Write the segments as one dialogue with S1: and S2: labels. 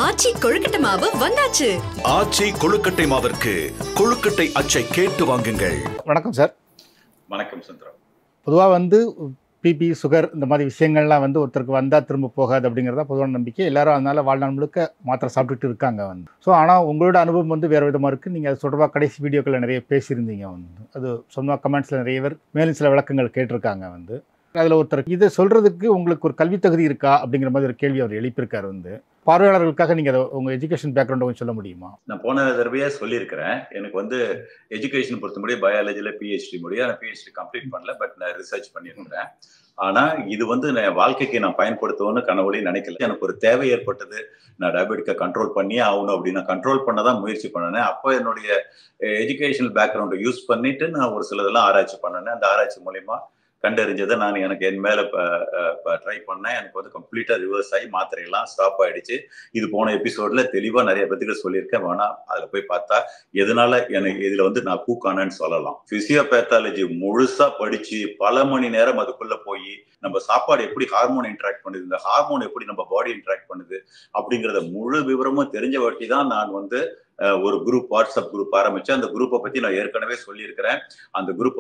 S1: ஆச்சி கொழுக்கட்டை மாவு வந்தாச்சு.
S2: ஆச்சி கொழுக்கட்டை மாவிற்கு கொழுக்கட்டை அச்சை கேட்டு வாங்குங்கள்.
S3: வணக்கம் சார்.
S4: வணக்கம் சந்திரா.
S3: பொதுவாக பிபி சுகர் இந்த மாதிரி விஷயங்கள்லாம் ஒருத்தருக்கு வந்தால் திரும்ப போகாது அப்படிங்கிறதா பொதுவான நம்பிக்கை. எல்லாரும் அதனால் வாழ்நாள் முழுக்க மாத்திரை சாப்பிட்டுட்டு இருக்காங்க ஸோ ஆனால் உங்களோட அனுபவம் வேறு விதமாக இருக்குது. நீங்கள் அது தொடர்பாக கடைசி வீடியோக்களில் நிறைய பேசியிருந்தீங்க. அது சொந்தமாக கமெண்ட்ஸில் நிறைய பேர் மேலும் சில விளக்கங்கள் கேட்டிருக்காங்க. அதில் ஒருத்தர் இதை சொல்கிறதுக்கு உங்களுக்கு ஒரு கல்வி தகுதி இருக்கா அப்படிங்கிற மாதிரி ஒரு கேள்வி அவர் எழுப்பியிருக்காரு. பார்வையாளர்களுக்காக நீங்கள் அதை உங்கள் எஜுகேஷன் பேக்ரவுண்டை கொஞ்சம் சொல்ல முடியுமா?
S4: நான் போன தடவையாக சொல்லியிருக்கிறேன். எனக்கு எஜுகேஷன் பொறுத்த முடியும் பயாலஜியில் பிஹெச்டி முடியும். நான் பிஹெச்டி கம்ப்ளீட் பண்ணல, பட் நான் ரிசர்ச் பண்ணியிருக்கிறேன். ஆனால் இது என் வாழ்க்கைக்கு நான் பயன்படுத்துவோன்னு கனவுலையும் நினைக்கல. எனக்கு ஒரு தேவை ஏற்பட்டது. நான் டயபெட்டிக்கை கண்ட்ரோல் பண்ணியே ஆகணும் அப்படின்னு நான் கண்ட்ரோல் பண்ண தான் முயற்சி பண்ணினேன். அப்போ என்னுடைய எஜுகேஷனல் பேக்ரவுண்டை யூஸ் பண்ணிட்டு நான் ஒரு சிலதெல்லாம் ஆராய்ச்சி பண்ணினேன். அந்த ஆராய்ச்சி மூலயமா கண்டறிஞ்சதை நான் எனக்கு என் மேலே ட்ரை பண்ணேன். எனக்கு கம்ப்ளீட்டாக ரிவர்ஸ் ஆகி மாத்திரையெல்லாம் ஸ்டாப் ஆகிடுச்சு. இது போன எபிசோடில் தெளிவாக நிறைய பத்திரிக்கை சொல்லியிருக்கேன். வேணா அதில் போய் பார்த்தா எதனால எனக்கு இதில் நான் கூக்கானன்னு சொல்லலாம். பிசியோபேத்தாலஜி முழுசாக படித்து பல மணி நேரம் அதுக்குள்ளே போய் நம்ம சாப்பாடு எப்படி ஹார்மோன் இன்ட்ராக்ட் பண்ணுது, இந்த ஹார்மோன் எப்படி நம்ம பாடி இன்ட்ராக்ட் பண்ணுது அப்படிங்கிறத முழு விவரமும் தெரிஞ்ச வாட்டி தான் நான் ஒரு குரூப், வாட்ஸ்அப் குரூப் ஆரம்பிச்சேன். அந்த குரூப்பை பத்தி நான் ஏற்கனவே சொல்லியிருக்கிறேன். அந்த குரூப்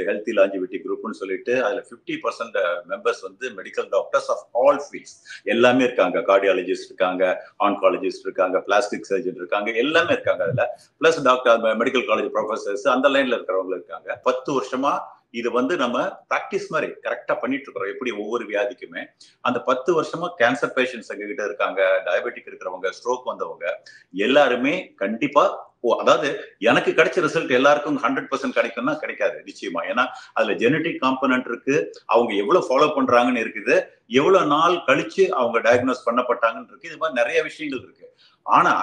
S4: ஹெல்த்தி லாஞ்சிவிட்டி குரூப்னு சொல்லிட்டு அதுல 50% members medical doctors of all fields எல்லாமே இருக்காங்க. கார்டியாலஜிஸ்ட் இருக்காங்க, ஆன்காலஜிஸ்ட் இருக்காங்க, பிளாஸ்டிக் சர்ஜன் இருக்காங்க, எல்லாமே இருக்காங்க. அதுல plus doctor, medical college professors அந்த லைன்ல இருக்கிறவங்க இருக்காங்க. 10 வருஷமா இது நம்ம பிராக்டிஸ் மாதிரி கரெக்டா பண்ணிட்டு இருக்கிறோம். எப்படி ஒவ்வொரு வியாதிக்குமே அந்த 10 வருஷமா கேன்சர் பேஷண்ட்ஸ் எங்ககிட்ட இருக்காங்க, டயபெட்டிக் இருக்கிறவங்க, ஸ்ட்ரோக் வந்தவங்க எல்லாருமே கண்டிப்பா அதாவது எனக்கு கிடைச்ச ரிசல்ட் எல்லாருக்கும் 100% கிடைக்கும்னா கிடைக்காது நிச்சயமா. ஏன்னா அதுல ஜெனட்டிக் காம்பனன்ட் இருக்கு, அவங்க எவ்வளவு ஃபாலோ பண்றாங்கன்னு இருக்குது, எவ்வளவு நாள் கழிச்சு அவங்க டயக்னோஸ் பண்ணப்பட்டாங்கன்னு இருக்கு. இது மாதிரி நிறைய விஷயங்கள் இருக்கு. ஆனா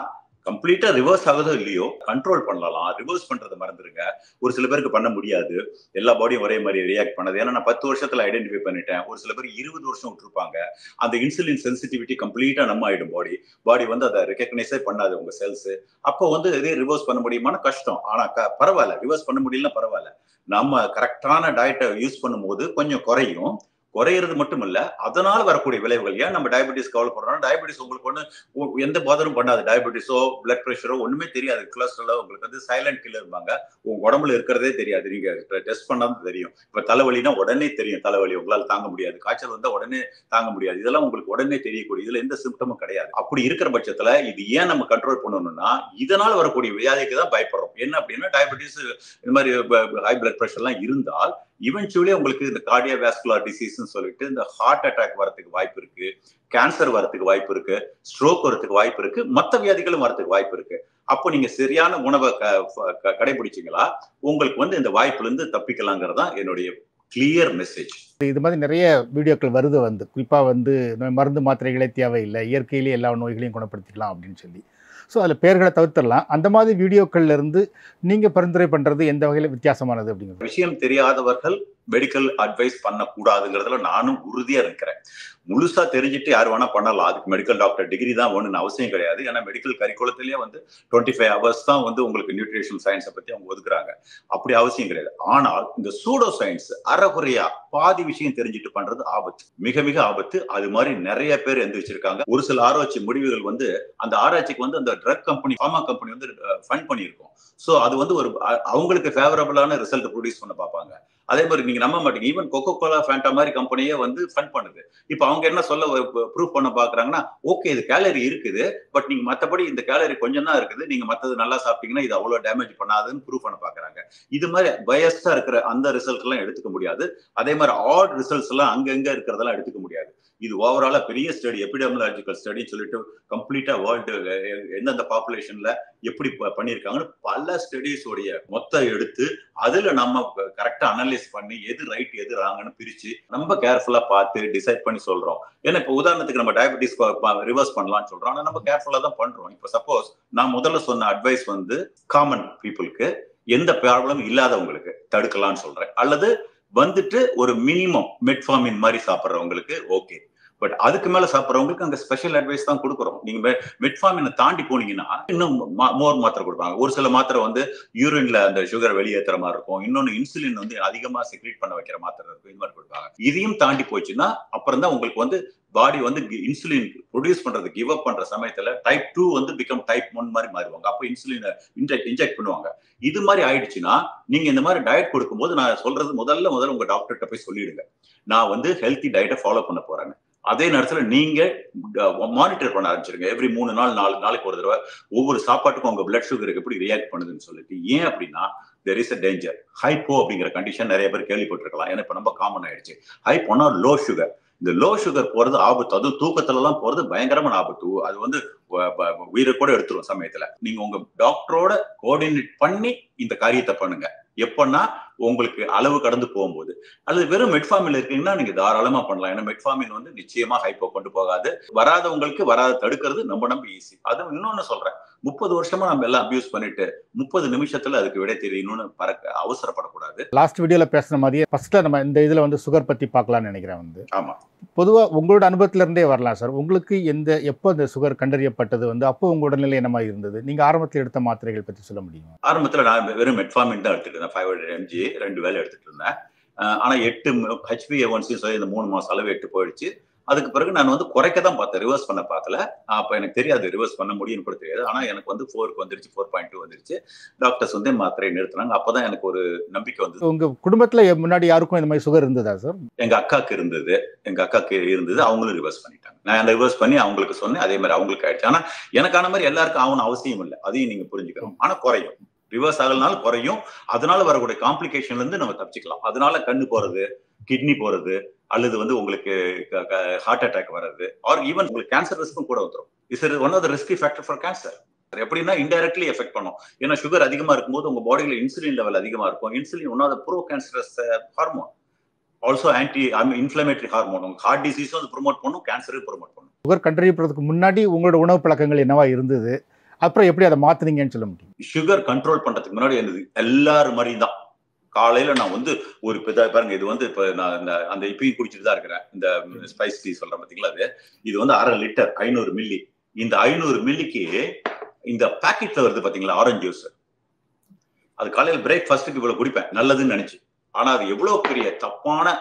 S4: கம்ப்ளீட்டா ரிவர்ஸ் ஆகுதோ இல்லையோ கண்ட்ரோல் பண்ணலாம். ரிவர்ஸ் பண்றதை மறந்துருங்க. ஒரு சில பேருக்கு பண்ண முடியாது, எல்லா பாடியும் ஒரே மாதிரி ரியாக்ட் பண்ணது. ஏன்னா நான் 10 வருஷத்துல ஐடென்டிஃபை பண்ணிட்டேன். ஒரு சில பேர் 20 வருஷம் விட்டுருப்பாங்க. அந்த இன்சுலின் சென்சிட்டிவிட்டி கம்ப்ளீட்டா நம்ம ஆயிடும். பாடி அதை ரெகக்னைஸே பண்ணாது உங்க செல்ஸ். அப்போ இதே ரிவர்ஸ் பண்ண முடியுமான கஷ்டம். ஆனா பரவாயில்ல, ரிவர்ஸ் பண்ண முடியலன்னா பரவாயில்ல. நம்ம கரெக்டான டயட்டை யூஸ் பண்ணும்போது கொஞ்சம் குறையிறது மட்டும் இல்ல, அதனால வரக்கூடிய விளைவுகள். ஏன் நம்ம டயபெட்டிஸ் கவலைப்படுறோம்? டயபெட்டிஸ் உங்களுக்கு எந்த பாதரும் பண்ணாது. டயபெட்டிஸோ பிளட் பிரஷரோ ஒண்ணுமே தெரியாது. கொலஸ்ட்ராலோ உங்களுக்கு சைலண்ட் கில்லர் இருப்பாங்க. உங்க உடம்புல இருக்கிறதே தெரியாது. நீங்க டெஸ்ட் பண்ணாலும் தெரியும். இப்ப தலைவலினா உடனே தெரியும். தலைவலி உங்களால தாங்க முடியாது. காய்ச்சல் வந்தா உடனே தாங்க முடியாது. இதெல்லாம் உங்களுக்கு உடனே தெரியக்கூடிய, இதுல எந்த சிம்டமும் கிடையாது. அப்படி இருக்கிற பட்சத்துல இது ஏன் நம்ம கண்ட்ரோல் பண்ணணும்னா இதனால வரக்கூடிய வியாதிக்கு தான் பயப்படுறோம். என்ன அப்படின்னா டயபெட்டிஸ் இந்த மாதிரி ஹை பிளட் பிரஷர் எல்லாம் இருந்தால் இவென்ச்சுவலி உங்களுக்கு இந்த கார்டியோவாஸ்குலர் டிசீஸ்னு சொல்லிட்டு இந்த ஹார்ட் அட்டாக் வரதுக்கு வாய்ப்பு இருக்கு, கேன்சர் வரதுக்கு வாய்ப்பு இருக்கு, ஸ்ட்ரோக் வரதுக்கு வாய்ப்பு இருக்கு, மற்ற வியாதிகளும் வரதுக்கு வாய்ப்பு இருக்கு. அப்போ நீங்க சரியான உணவை கடைபிடிச்சீங்களா உங்களுக்கு இந்த வாய்ப்புல இருந்து தப்பிக்கலாங்கிறதான் என்னுடைய கிளியர் மெசேஜ்.
S3: இது மாதிரி நிறைய வீடியோக்கள் வருது குறிப்பா மருந்து மாத்திரைகளே தேவையில்லை, இயற்கையிலேயே எல்லா நோய்களையும் குணப்படுத்திக்கலாம் அப்படின்னு சொல்லி. ஸோ அதில் பேர்களை தவிர்த்திடலாம். அந்த மாதிரி வீடியோக்கள்ல இருந்து நீங்க பரிந்துரை பண்றது எந்த வகையில் வித்தியாசமானது அப்படிங்கிற
S4: விஷயம் தெரியாதவர்கள் மெடிக்கல் அட்வைஸ் பண்ணக்கூடாதுங்கிறதுல நானும் உறுதியா இருக்கிறேன். முழுசா தெரிஞ்சுட்டு யார் வேணா பண்ணலாம். அதுக்கு மெடிக்கல் டாக்டர் டிகிரி தான் வேணும்னு அவசியம் கிடையாது. ஏன்னா மெடிக்கல் கரிக்குலத்திலேயே 25 ஹவர்ஸ் தான் உங்களுக்கு நியூட்ரிஷன் சயின்ஸை பத்தி அவங்க ஒதுக்குறாங்க. அப்படி அவசியம் கிடையாது. ஆனால் இந்த சூடோ சயின்ஸ் அறகுறையா பாதி விஷயம் தெரிஞ்சுட்டு பண்றது ஆபத்து, மிக மிக ஆபத்து. அது மாதிரி நிறைய பேர் எந்திரிச்சிருக்காங்க. ஒரு சில ஆராய்ச்சி முடிவுகள் அந்த ஆராய்ச்சிக்கு அந்த drug company, pharma company fund பண்ணியிருக்கோம். ஸோ அது ஒரு அவங்களுக்கு ஃபேவரபிளான ரிசல்ட் ப்ரொடியூஸ் பண்ண பார்ப்பாங்க. அதே மாதிரி நீங்க நம்ப மாட்டீங்க, ஈவன் கோகோ கோலா, ஃபேண்டா மாதிரி கம்பெனியே ஃபண்ட் பண்ணுது. இப்ப அவங்க என்ன சொல்ல ப்ரூவ் பண்ண பாக்குறாங்கன்னா, ஓகே இது கேலரி இருக்குது, பட் நீங்க மத்தபடி இந்த கேலரி கொஞ்சம் தான் இருக்குது, நீங்க மத்தது நல்லா சாப்பிட்டீங்கன்னா இது அவ்வளவு டேமேஜ் பண்ணாதுன்னு ப்ரூவ் பண்ண பாக்குறாங்க. இது மாதிரி பயஸ்டா இருக்கிற அந்த ரிசல்ட் எல்லாம் எடுத்துக்க முடியாது. அதே மாதிரி ஆட் ரிசல்ட்ஸ் எல்லாம் அங்கங்க இருக்கிறதெல்லாம் எடுத்துக்க முடியாது. இது ஓவராலா பெரிய ஸ்டடி, எபிடெமியாலஜிக்கல் ஸ்டடின்னு சொல்லிட்டு கம்ப்ளீட்டா வேர்ல்டு எந்தெந்த பாப்புலேஷன்ல எப்படி பண்ணியிருக்காங்கன்னு பல ஸ்டடிஸ் உடைய மொத்தம் எடுத்து அதுல நம்ம கரெக்டா அனலைஸ் பண்ணி எது ரைட் எது ராங்கன்னு பிரிச்சு நம்ம கேர்ஃபுல்லா பார்த்து டிசைட் பண்ணி சொல்றோம். ஏன்னா இப்ப உதாரணத்துக்கு நம்ம டயபெட்டிஸ் ரிவர்ஸ் பண்ணலாம்னு சொல்றோம். ஆனா நம்ம கேர்ஃபுல்லா தான் பண்றோம். இப்ப சப்போஸ் நான் முதல்ல சொன்ன அட்வைஸ் காமன் பீப்புளுக்கு, எந்த ப்ராப்ளம் இல்லாதவங்களுக்கு தடுக்கலாம்னு சொல்றேன். அல்லது ஒரு மினிமம் மெட்ஃபார்மின் மாதிரி சாப்பிட்றவங்களுக்கு ஓகே. பட் அதுக்கு மேல சாப்பிட்றவங்களுக்கு அங்க ஸ்பெஷல் அட்வைஸ் தான் கொடுக்குறோம். நீங்க மெட்ஃபார்மினை தாண்டி போனீங்கன்னா இன்னும் மோர் மாத்திரை கொடுப்பாங்க. ஒரு சில மாத்திரை யூரின்ல அந்த சுகர் வெளியேற்றுற மாதிரி இருக்கும். இன்னொன்னு இன்சுலின் அதிகமா செக்ரீட் பண்ண வைக்கிற மாத்திரை இருக்கும். இது மாதிரி கொடுப்பாங்க. இதையும் தாண்டி போச்சுன்னா அப்புறம் தான் உங்களுக்கு பாடி இன்சுலின் ப்ரொடியூஸ் பண்றது கிவ் அப் பண்ற சமயத்துல டைப் 2 வந்து பிகம் டைப் 1 மாதிரி மாறுவாங்க. அப்போ இன்சுலினை இன்ஜெக்ட் பண்ணுவாங்க. இது மாதிரி ஆயிடுச்சுன்னா நீங்க இந்த மாதிரி டயட் கொடுக்கும்போது நான் சொல்றது முதல்ல உங்க டாக்டர்கிட்ட போய் சொல்லிடுங்க, நான் வந்து ஹெல்த்தி டயட்டை ஃபாலோ பண்ண போறேன்னு. அதே நேரத்துல நீங்க மானிட்டர் பண்ண ஆரம்பிச்சிருங்க. எவ்ரி 3 நாள் 4 நாளைக்கு ஒரு தடவை ஒவ்வொரு சாப்பாட்டுக்கும் உங்க பிளட் சுகருக்கு எப்படி ரியாக்ட் பண்ணுதுன்னு சொல்லிட்டு. ஏன் அப்படின்னா there is a danger. Hypo அப்படிங்கிற கண்டிஷன் நிறைய பேர் கேள்விப்பட்டிருக்கலாம். ஏன்னா இப்ப ரொம்ப காமன் ஆயிடுச்சு. ஹைப்போனா லோ சுகர். இந்த லோ சுகர் போறது ஆபத்து. அதுவும் தூக்கத்துல எல்லாம் போறது பயங்கரமான ஆபத்து. அது வந்து உயிரை கூட எடுத்துரும் சமயத்துல. நீங்க உங்க டாக்டரோட கோஆர்டினேட் பண்ணி இந்த காரியத்தை பண்ணுங்க. எப்பன்னா உங்களுக்கு அளவு கடந்து போகும்போது. அல்லது வெறும் மெட்ஃபார்மின் இருக்கீங்கன்னா நீங்க தாராளமா பண்ணலாம். ஏன்னா மெட்ஃபார்மின் வந்து நிச்சயமா ஹைப்போ கொண்டு போகாது. வராதவங்களுக்கு வராத தடுக்கிறது நம்ம ஈஸி. அதுவும் இன்னொன்னு சொல்றேன், 30 வருஷமா நம்ம எல்லாம் அபியூஸ் பண்ணிட்டு 30 நிமிஷத்துல அதுக்கு விடை தெரியணும்னு அவசரப்படக்கூடாது.
S3: லாஸ்ட் வீடியோல பேசுன மாதிரியே ஃபர்ஸ்ட்ல நம்ம இந்த இதுல வந்து சுகர் பத்தி பார்க்கலாம்னு நினைக்கிறேன். வந்து
S4: ஆமா,
S3: பொதுவா உங்களோட அனுபவத்துல இருந்தே வரலாம் சார். உங்களுக்கு எப்போ இந்த சுகர் கண்டறியப்பட்டது, வந்து அப்போ உங்க உடல்நிலை என்ன மாதிரி இருந்தது, நீங்க ஆரம்பத்தில் எடுத்த மாத்திரைகள் பத்தி சொல்ல முடியுமா?
S4: ஆரம்பத்துல நான் வெறும் மெட்ஃபார்மின் தான் எடுத்துட்டு இருந்தேன். 500 mg 2 வேளை எடுத்துட்டு இருந்தேன். ஆனா 8 HbA1c இந்த 3 மாசம் அளவு 8 போயிடுச்சு. அதுக்கு பிறகு நான் வந்து குறைக்க தான் பார்த்தேன், ரிவர்ஸ் பண்ண பார்க்கல. அப்ப எனக்கு தெரியாது ரிவர்ஸ் பண்ண முடியும்னு கூட தெரியாது. ஆனா எனக்கு வந்து 4க்கு வந்துருச்சு, 4.2 வந்துருச்சு. டாக்டர்ஸ் வந்து மாத்திரையை நிறுத்தினாங்க. அப்பதான் எனக்கு ஒரு நம்பிக்கை வந்தது.
S3: உங்க குடும்பத்துல முன்னாடி யாருக்கும் இந்த மாதிரி சுகர் இருந்ததா சார்?
S4: எங்க அக்காக்கு இருந்தது. அவங்களும் ரிவர்ஸ் பண்ணிட்டாங்க. நான் ரிவர்ஸ் பண்ணி அவங்களுக்கு சொன்னேன், அதே மாதிரி அவங்களுக்கு ஆயிடுச்சு. ஆனா எனக்கான மாதிரி எல்லாருக்கும் ஆகணும் அவசியம் இல்லை, அதையும் நீங்க புரிஞ்சுக்கணும். ஆனா குறையும், ரிவர்ஸ் ஆகலனால குறையும். அதனால வரக்கூடிய காம்ப்ளிகேஷன்ல இருந்து நம்ம தப்பிச்சுக்கலாம். அதனால கண்ணு போறது, கிட்னி போறது, அல்லது வந்து உங்களுக்கு ஹார்ட் அட்டாக் வர்றது, ஆர் ஈவன் உங்களுக்கு கேன்சர் ரிஸ்க்கும் கூட வந்துடும். Is one of the risky factor for cancer. எப்படின்னா இன்டைரக்ட்லி எஃபெக்ட் பண்ணும். ஏன்னா சுகர் அதிகமா இருக்கும்போது உங்க பாடியில இன்சுலின் லெவல் அதிகமா இருக்கும். Insulin one of the pro cancerous hormone, also anti inflammatory hormone. உங்க ஹார்ட் டிசீஸும் அது ப்ரொமோட் பண்ணும், கேன்சரையும் ப்ரொமோட் பண்ணும்.
S3: சுகர் கண்டறியப்படுறதுக்கு முன்னாடி உங்களோட உணவு பழக்கங்கள் என்னவா இருந்தது, அப்புறம் எப்படி அதை மாத்துனீங்கன்னு சொல்ல முடியும்?
S4: சுகர் கண்ட்ரோல் பண்றதுக்கு முன்னாடி இருந்தது எல்லாரும் மாதிரி தான். காலையில நான் வந்து ஒரு பாருங்க, இது வந்து இப்ப நான் அந்த இப்பயும் குடிச்சிட்டு தான் இருக்கிறேன். இந்த ஸ்பைஸ் டீ சொல்றேன் பாத்தீங்களா, அது இது வந்து 1/2 லிட்டர் 500 மில்லி. இந்த 500 மில்லிக்கு இந்த பாக்கெட்ல வருது பாத்தீங்களா ஆரஞ்சு ஜூஸ், அது காலையில பிரேக்ஃபாஸ்ட்டுக்கு இவ்வளவு குடிப்பேன் நல்லதுன்னு நினைச்சு. ஆனா அது எவ்வளவு பெரிய தப்பான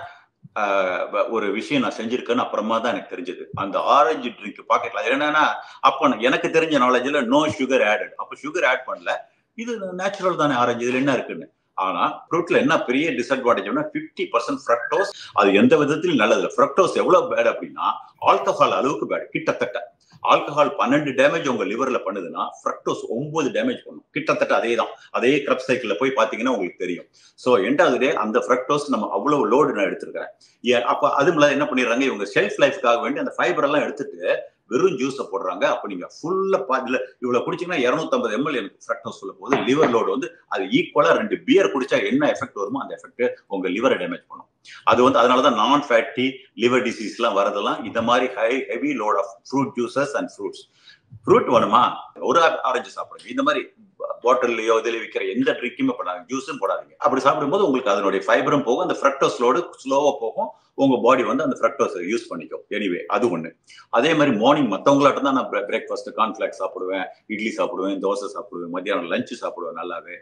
S4: ஒரு விஷயம் நான் செஞ்சிருக்கேன்னு அப்புறமா தான் எனக்கு தெரிஞ்சது. அந்த ஆரஞ்சு ட்ரிங்க் பாக்கெட்ல என்னன்னா, அப்ப எனக்கு தெரிஞ்ச நாலேஜ்ல நோ சுகர் ஆடட். அப்ப சுகர் ஆட் பண்ணல, இது நேச்சுரல் தானே ஆரஞ்சு, இதுல என்ன இருக்குன்னு. ஆனா ஃப்ரூட்ல என்ன பெரிய டிஸ்அட்வான்டேஜ்னா 50% ஃப்ரக்டோஸ். அது எந்த விதத்திலும் நல்லது. ஃப்ரக்டோஸ் எவ்வளவு பேட் அப்படின்னா ஆல்கஹால் அளவுக்கு பேட். கிட்டத்தட்ட ஆல்கஹால் 12 டேமேஜ் உங்க லிவர்ல பண்ணுதுன்னா ஃப்ரக்டோஸ் 9 டேமேஜ் பண்ணும். கிட்டத்தட்ட அதே தான். அதே கிரப் சைக்கிள்ல போய் பாத்தீங்கன்னா உங்களுக்கு தெரியும். சோ எண்டாவது டே அந்த ஃப்ரக்டோஸ் நம்ம அவ்வளவு லோடு நான் எடுத்திருக்கிறேன். அப்ப அதுல என்ன பண்ணிடுறாங்க, இவங்க ஷெல்ஃப் லைஃப்காக வேண்டி அந்த ஃபைபர் எல்லாம் எடுத்துட்டு வெறும் ஜூஸை போடுறாங்க. அப்ப நீங்க ஃபுல்லா இவ்வளவு குடிச்சீங்கன்னா 250 ml எனக்கு ஃப்ரக்டோஸ் சொல்ல போது லிவர் லோடு வந்து அது ஈக்குவலா 2 பியர் குடிச்சா என்ன எஃபெக்ட் வருமோ அந்த எஃபெக்ட் உங்க லிவரை டேமேஜ் பண்ணும். அது வந்து அதனாலதான் நான் ஃபேட்டி லிவர் டிசீஸ் எல்லாம் வரதெல்லாம் இந்த மாதிரி heavy load of fruit juices and fruits. Fruit வேணுமா, ஒரு ஆரஞ்சு சாப்பிடுங்க. இந்த மாதிரி பாட்டில்லையோ இதில் விற்கிற எந்த ட்ரிங்க்குமே பண்ணாங்க, ஜூஸும் போடாதீங்க. அப்படி சாப்பிடும்போது உங்களுக்கு அதனுடைய ஃபைபரும் போகும், அந்த ஃப்ரக்டோஸ் லோடு ஸ்லோவா போகும். உங்க பாடி வந்து அந்த ஃப்ரக்டோஸ் யூஸ் பண்ணிக்கும். எனிவே அது ஒண்ணு. அதே மாதிரி மார்னிங் மற்றவங்களாட்டம் தான் நான் பிரேக்ஃபாஸ்ட் கார்ன்ஃபிளாக்ஸ் சாப்பிடுவேன், இட்லி சாப்பிடுவேன், தோசை சாப்பிடுவேன், மத்தியானம் லஞ்சு சாப்பிடுவேன். நல்லாவே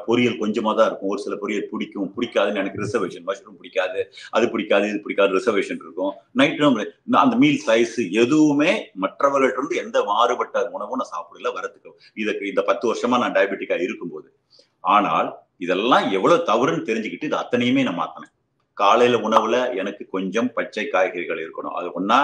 S4: பொரியல் கொஞ்சமா தான் இருக்கும். ஒரு சில பொரியல் பிடிக்கும், பிடிக்காதுன்னு எனக்கு ரிசர்வேஷன். மஷ்ரூம் பிடிக்காது, அது பிடிக்காது, இது பிடிக்காது, ரிசர்வேஷன் இருக்கும். நைட்டும் அந்த மீல் சைஸ் எதுவுமே மற்றவர்கள்ட்ட இருந்து எந்த மாறுபட்ட உணவும் நான் சாப்பிடல வரத்துக்கு. இதுக்கு இந்த 10 வருஷமா நான் டயபெட்டிக்கா இருக்கும்போது. ஆனால் இதெல்லாம் எவ்வளவு தவறுன்னு தெரிஞ்சுக்கிட்டு இது அத்தனையுமே நான் மாத்தினேன். காலையில உணவுல எனக்கு கொஞ்சம் பச்சை காய்கறிகள் இருக்கணும். அது ஒன்னா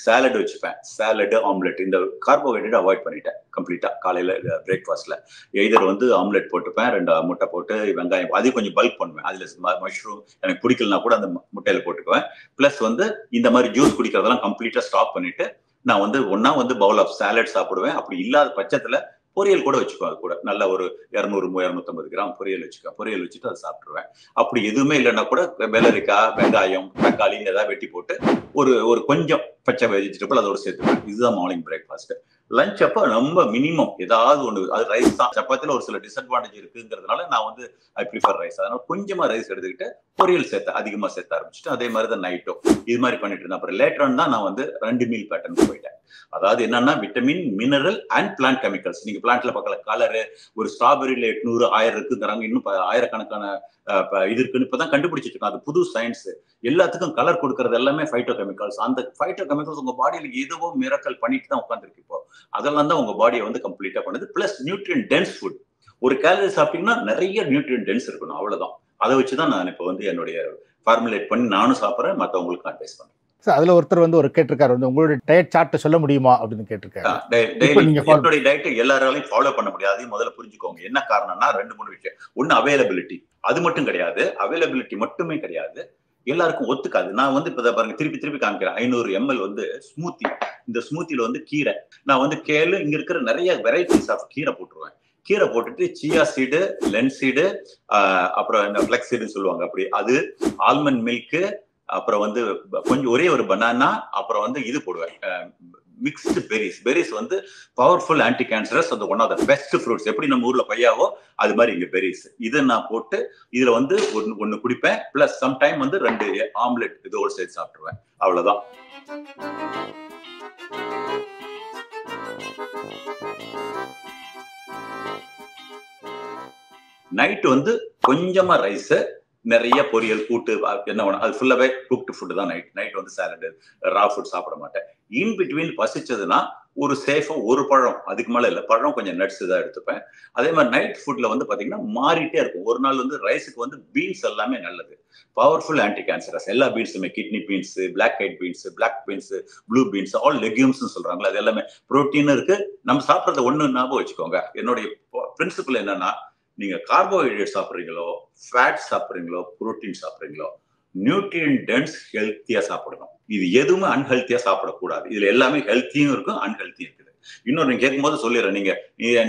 S4: சாலட் வச்சுப்பேன், சாலடு ஆம்லெட். இந்த கார்போஹைட்ரேட் அவாய்ட் பண்ணிட்டேன் கம்ப்ளீட்டா. காலையில பிரேக்ஃபாஸ்ட்ல எய்தர் வந்து ஆம்லெட் போட்டுப்பேன், 2 முட்டை போட்டு வெங்காயம், அது கொஞ்சம் பல்க் பண்ணுவேன். அதுல மஷ்ரூம் எனக்கு பிடிக்கலனா கூட அந்த முட்டையில போட்டுக்குவேன். பிளஸ் வந்து இந்த மாதிரி ஜூஸ் குடிக்கிறதெல்லாம் கம்ப்ளீட்டா ஸ்டாப் பண்ணிட்டு நான் வந்து ஒன்னா வந்து பவுல் ஆஃப் சாலட் சாப்பிடுவேன். அப்படி இல்லாத பட்சத்துல பொரியல் கூட வச்சுக்குவேன். அது கூட நல்ல ஒரு 200-250 கிராம் பொரியல் வச்சுக்குவேன். பொரியல் வச்சுட்டு அதை சாப்பிட்டுருவேன். அப்படி எதுவுமே இல்லைன்னா கூட வெள்ளரிக்காய், வெங்காயம், தக்காளின்னு ஏதாவது வெட்டி போட்டு ஒரு கொஞ்சம் பச்சை வெஜிடபிள் அதோட சேர்த்துக்குவேன். இதுதான் மார்னிங் பிரேக்ஃபாஸ்ட். லஞ்ச் அப்போ ரொம்ப மினிமம் ஏதாவது ஒன்று, அது ரைஸ் தான். சப்பாத்தில ஒரு சில டிஸ்அட்வான்டேஜ் இருக்குங்கிறதுனால நான் வந்து ஐ ப்ரிஃபர் ரைஸ். அதனால கொஞ்சமா ரைஸ் எடுத்துக்கிட்டு பொரியல் அதிகமா சேர்த்த ஆரம்பிச்சுட்டு அதே மாதிரி தான் நைட்டும் இது மாதிரி பண்ணிட்டு இருந்தேன். அப்புறம் லேட்டர் தான் நான் வந்து 2 மீல் பேட்டர்ன் போயிட்டேன். அதாவது என்னன்னா vitamin, mineral and plant chemicals. நீங்க பிளான்ட்ல பார்க்கல கலரு, ஒரு ஸ்ட்ராபெரியில 800, 1000 இருக்குங்கிறாங்க. இன்னும் ஆயிரக்கணக்கான இது இருக்குன்னு இப்பதான் கண்டுபிடிச்சிட்டு இருக்கோம். அது புது சயின்ஸ். எல்லாத்துக்கும் கலர் கொடுக்கறது எல்லாமே ஃபைட்டோ கெமிக்கல்ஸ். அந்த ஃபைட்டோ கெமிக்கல்ஸ் உங்க பாடியில ஏதோ மிரக்கல் பண்ணிட்டு தான் உட்காந்துருக்கு இப்போ. அதெல்லாம் தான் உங்க பாடியை வந்து கம்ப்ளீட்டா பண்ணுது. Plus nutrient dense food. ஒரு கேலரி சாப்பிட்டீங்கன்னா நிறைய நியூட்ரியன் டென்ஸ் இருக்கணும், அவ்வளவுதான். அதை வச்சுதான் நான் இப்போ வந்து என்னுடைய ஃபார்முலேட் பண்ணி நானும் சாப்பிட்றேன், மற்றவங்களுக்கு அட்வைஸ் பண்றேன்.
S3: சார் அதுல ஒருத்தர் வந்து ஒரு கேட்டிருக்காரு வந்து உங்களுடைய டயட் சார்ட் சொல்ல முடியுமா அப்படின்னு கேட்டிருக்காரு.
S4: என்னுடைய டயட்டை எல்லாராலையும் ஃபாலோ பண்ண முடியாது. முதல்ல புரிஞ்சுக்கோங்க. என்ன காரணம்னா 2-3 விஷயம். ஒன்னு அவைலபிலிட்டி. அது மட்டும் கிடையாது. அவைலபிலிட்டி மட்டுமே கிடையாது, எல்லாருக்கும் ஒத்துக்காது. நான் வந்து இப்ப பாருங்க திருப்பி காமிக்கிறேன். 500 ml வந்து ஸ்மூத்தி. இந்த ஸ்மூத்தில வந்து கீரை, நான் வந்து கேளு இங்க இருக்கிற நிறைய வெரைட்டிஸ் ஆஃப் கீரை போட்டுருவேன். கீரை போட்டுட்டு சியா சீடு, லென் சீடு, அப்புறம் இந்த ஃபிளக்ஸ் சீடுன்னு சொல்லுவாங்க அப்படி, அது ஆல்மண்ட் மில்க், அப்புறம் வந்து கொஞ்சம் ஒரே ஒரு பனானா, அப்புறம் வந்து இது போடுவேன் மிக்ஸ்டு பெரிஸ். பெரிஸ் வந்து பவர்ஃபுல் ஆன்டி கேன்சரஸ். அது one of the best fruits. எப்படி நம்ம ஊர்ல பையாவோ அது மாதிரி இங்க பெரிஸ். இதை நான் போட்டு இதுல வந்து ஒன்னு குடிப்பேன். பிளஸ் சம்டைம் வந்து 2 ஆம்லெட் இதோட சேர்த்து சாப்பிட்டுருவேன். அவ்வளவுதான். நைட் வந்து கொஞ்சமா ரைஸ், நிறைய பொரியல், கூட்டு, என்ன வேணும் அது ஃபுல்லாவே குக்டு ஃபுட் தான். நைட் வந்து சாலட், ரா ஃபுட் சாப்பிட மாட்டேன். இன் பிட்வீன் பசிச்சதுன்னா ஒரு சேஃபா ஒரு பழம், அதுக்கு மேல இல்ல, பழம் கொஞ்சம் நட்ஸ் தான் எடுத்துப்பேன். அதே மாதிரி நைட் ஃபுட்ல வந்து பாத்தீங்கன்னா மாறிட்டே இருக்கும். ஒரு நாள் வந்து ரைஸுக்கு வந்து பீன்ஸ் எல்லாமே நல்லது, பவர்ஃபுல் ஆன்டி கேன்சரஸ். எல்லா பீன்ஸுமே, kidney beans, black eyed beans, black beans, blue beans, all legumes சொல்றாங்களா, அது எல்லாமே புரோட்டீன் இருக்கு. நம்ம சாப்பிட்றத ஒண்ணு ஞாபகம் வச்சுக்கோங்க. என்னுடைய பிரின்சிபல் என்னன்னா, நீங்க கார்போஹைட்ரேட் சாப்பிட்றீங்களோ, ஃபேட் சாப்பிட்றீங்களோ, புரோட்டீன் சாப்பிட்றீங்களோ, நியூட்ரியன் டென்ஸ் ஹெல்த்தியா சாப்பிடணும். இது எதுவுமே அன்ஹெல்த்தியா சாப்பிடக்கூடாது. இதுல எல்லாமே ஹெல்த்தியும் இருக்கும், அன்ஹெல்த்தியும் இருக்குது. இன்னொரு நீங்க கேட்கும்போது சொல்லிடுறேன்.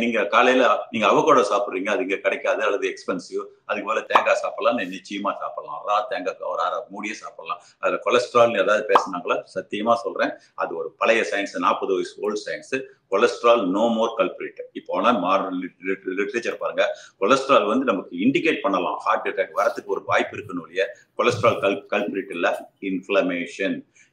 S4: நீங்க காலையில நீங்க அவகோடோ சாப்பிடுறீங்க, அது இங்க கிடைக்காது அல்லது எக்ஸ்பென்சிவ். அதுக்கு மேல தேங்காய் சாப்பிடலாம், நிச்சயமா சாப்பிடலாம். ரா தேங்காய் ஒரு 1/2 மூடியே சாப்பிடலாம். அதுல கொலஸ்ட்ரால் ஏதாவது பேசினாங்களா? சத்தியமா சொல்றேன், அது ஒரு பழைய சயின்ஸ், 40 வயசு old science. Cholesterol no more culprit. இப்போ மாடர்ன் லிட்டரேச்சர் பாருங்க, கொலஸ்ட்ரால் வந்து நமக்கு இண்டிகேட் பண்ணலாம் ஹார்ட் அட்டாக் வரதுக்கு ஒரு வாய்ப்பு இருக்குன்னு ஒழிய கொலஸ்ட்ரால் கல்பிரிட் இல்ல.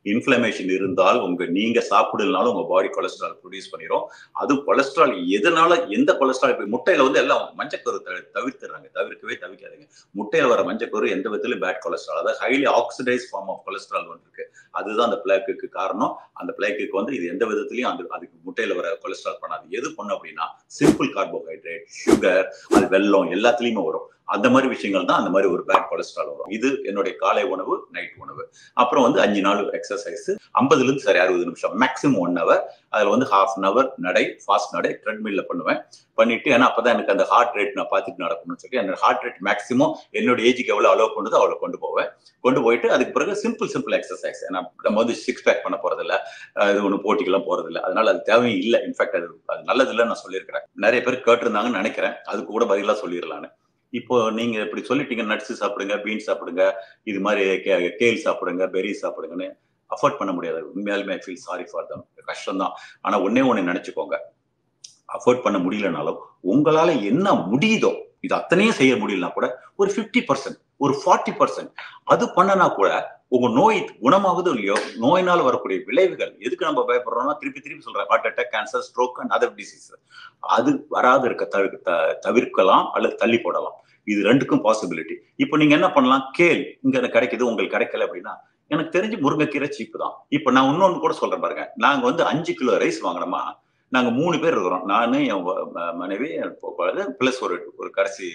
S4: இன்ஃப்ளமேஷன் இருந்தால் நீங்க சாப்பிடலனாலும் உங்க பாடி கொலஸ்ட்ரால் ப்ரொடியூஸ் பண்ணிரும். அது கொலஸ்ட்ரால் எதனால, எந்த கொலஸ்ட்ரால், முட்டையில வந்து எல்லாம் மஞ்சக்கரு தவிர்த்துறாங்க. தவிர்க்காதீங்க. முட்டையில வர மஞ்சக்கரு எந்த விதத்திலும் பேட் கொலஸ்ட்ரால், அதாவது highly oxidise form of cholesterol வந்து இருக்கு. அதுதான் அந்த பிளேக்குக்கு காரணம். அந்த பிளேக்குக்கு வந்து இது எந்த விதத்திலையும் அதுக்கு முட்டையில வர கொலஸ்ட்ரால் பண்ணாது. எது பண்ணும் அப்படின்னா சிம்பிள் கார்போஹைட்ரேட், சுகர், அது வெல்லம் எல்லாத்துலயுமே வரும். அந்த மாதிரி விஷயங்கள் தான் அந்த மாதிரி ஒரு பேட் கொலஸ்ட்ரால் வரும். இது என்னுடைய காலை உணவு, நைட் உணவு. அப்புறம் வந்து 5 நாள் எக்ஸசைஸ், 50 இருந்து 60 நிமிஷம், மேக்ஸிமம் 1 hour. அதுல வந்து 1/2 hour நடை, ஃபாஸ்ட் நடை, ட்ரெட்மில்ல பண்ணுவேன். பண்ணிட்டு ஏன்னா அப்பதான் எனக்கு அந்த ஹார்ட் ரேட் நான் பார்த்துட்டு நடக்கணும்னு சொல்லி என்னோட ஹார்ட் ரேட் மேக்ஸிமம் என்னோட ஏஜுக்கு எவ்வளவு அலோவ் பண்ணுதோ அவ்வளோ கொண்டு போயிட்டு அதுக்கு பிறகு சிம்பிள் எக்ஸசைஸ். நம்ம வந்து 6 பேக் பண்ண போறது இல்லை, இது ஒன்று போட்டிக்கெல்லாம் போறது இல்லை, அதனால அது தேவையும் இல்லை. இன்ஃபேக்ட் அது நல்லது இல்லைன்னு நான் சொல்லியிருக்கிறேன். நிறைய பேர் கேட்டிருந்தாங்கன்னு நினைக்கிறேன், அதுக்கு கூட பதிலாக சொல்லிடலான்னு. இப்போ நீங்க இப்படி சொல்லிட்டீங்க, நட்ஸ் சாப்பிடுங்க, பீன்ஸ் சாப்பிடுங்க, இது மாதிரி கேல் சாப்பிடுங்க, பெரி சாப்பிடுங்கன்னு. அஃபோர்ட் பண்ண முடியாது. உண்மையாலுமே I feel sorry for them. கஷ்டம் தான். ஆனா ஒன்னே நினைச்சுக்கோங்க, அஃபோர்ட் பண்ண முடியலனாலும் உங்களால என்ன முடியுதோ, இது அத்தனையும் செய்ய முடியலனா கூட ஒரு 50%, ஒரு 40% அது பண்ணனா கூட உங்க நோய் குணமாகுது இல்லையோ, நோயினால் வரக்கூடிய விளைவுகள், எதுக்கு நம்ம பயப்படுறோம்னா, திருப்பி சொல்றேன், heart attack, cancer, stroke and other disease, அது வராது இருக்க தவிர்க்கலாம் அல்லது தள்ளி போடலாம். இது 2க்கும் பாசிபிலிட்டி. இப்போ நீங்க என்ன பண்ணலாம், கேள் இங்க கிடைக்குது, உங்களுக்கு கிடைக்கல அப்படின்னா, எனக்கு தெரிஞ்சு முருங்கைக்கீரை சீப்பு தான். இப்ப நான் இன்னொன்னு கூட சொல்றேன் பாருங்க, நாங்க வந்து 5 கிலோ ரைஸ் வாங்கினோமா, நாங்க 3 பேர் இருக்கிறோம், நானு, என் மனைவி, பிளஸ் ஒரு கடைசி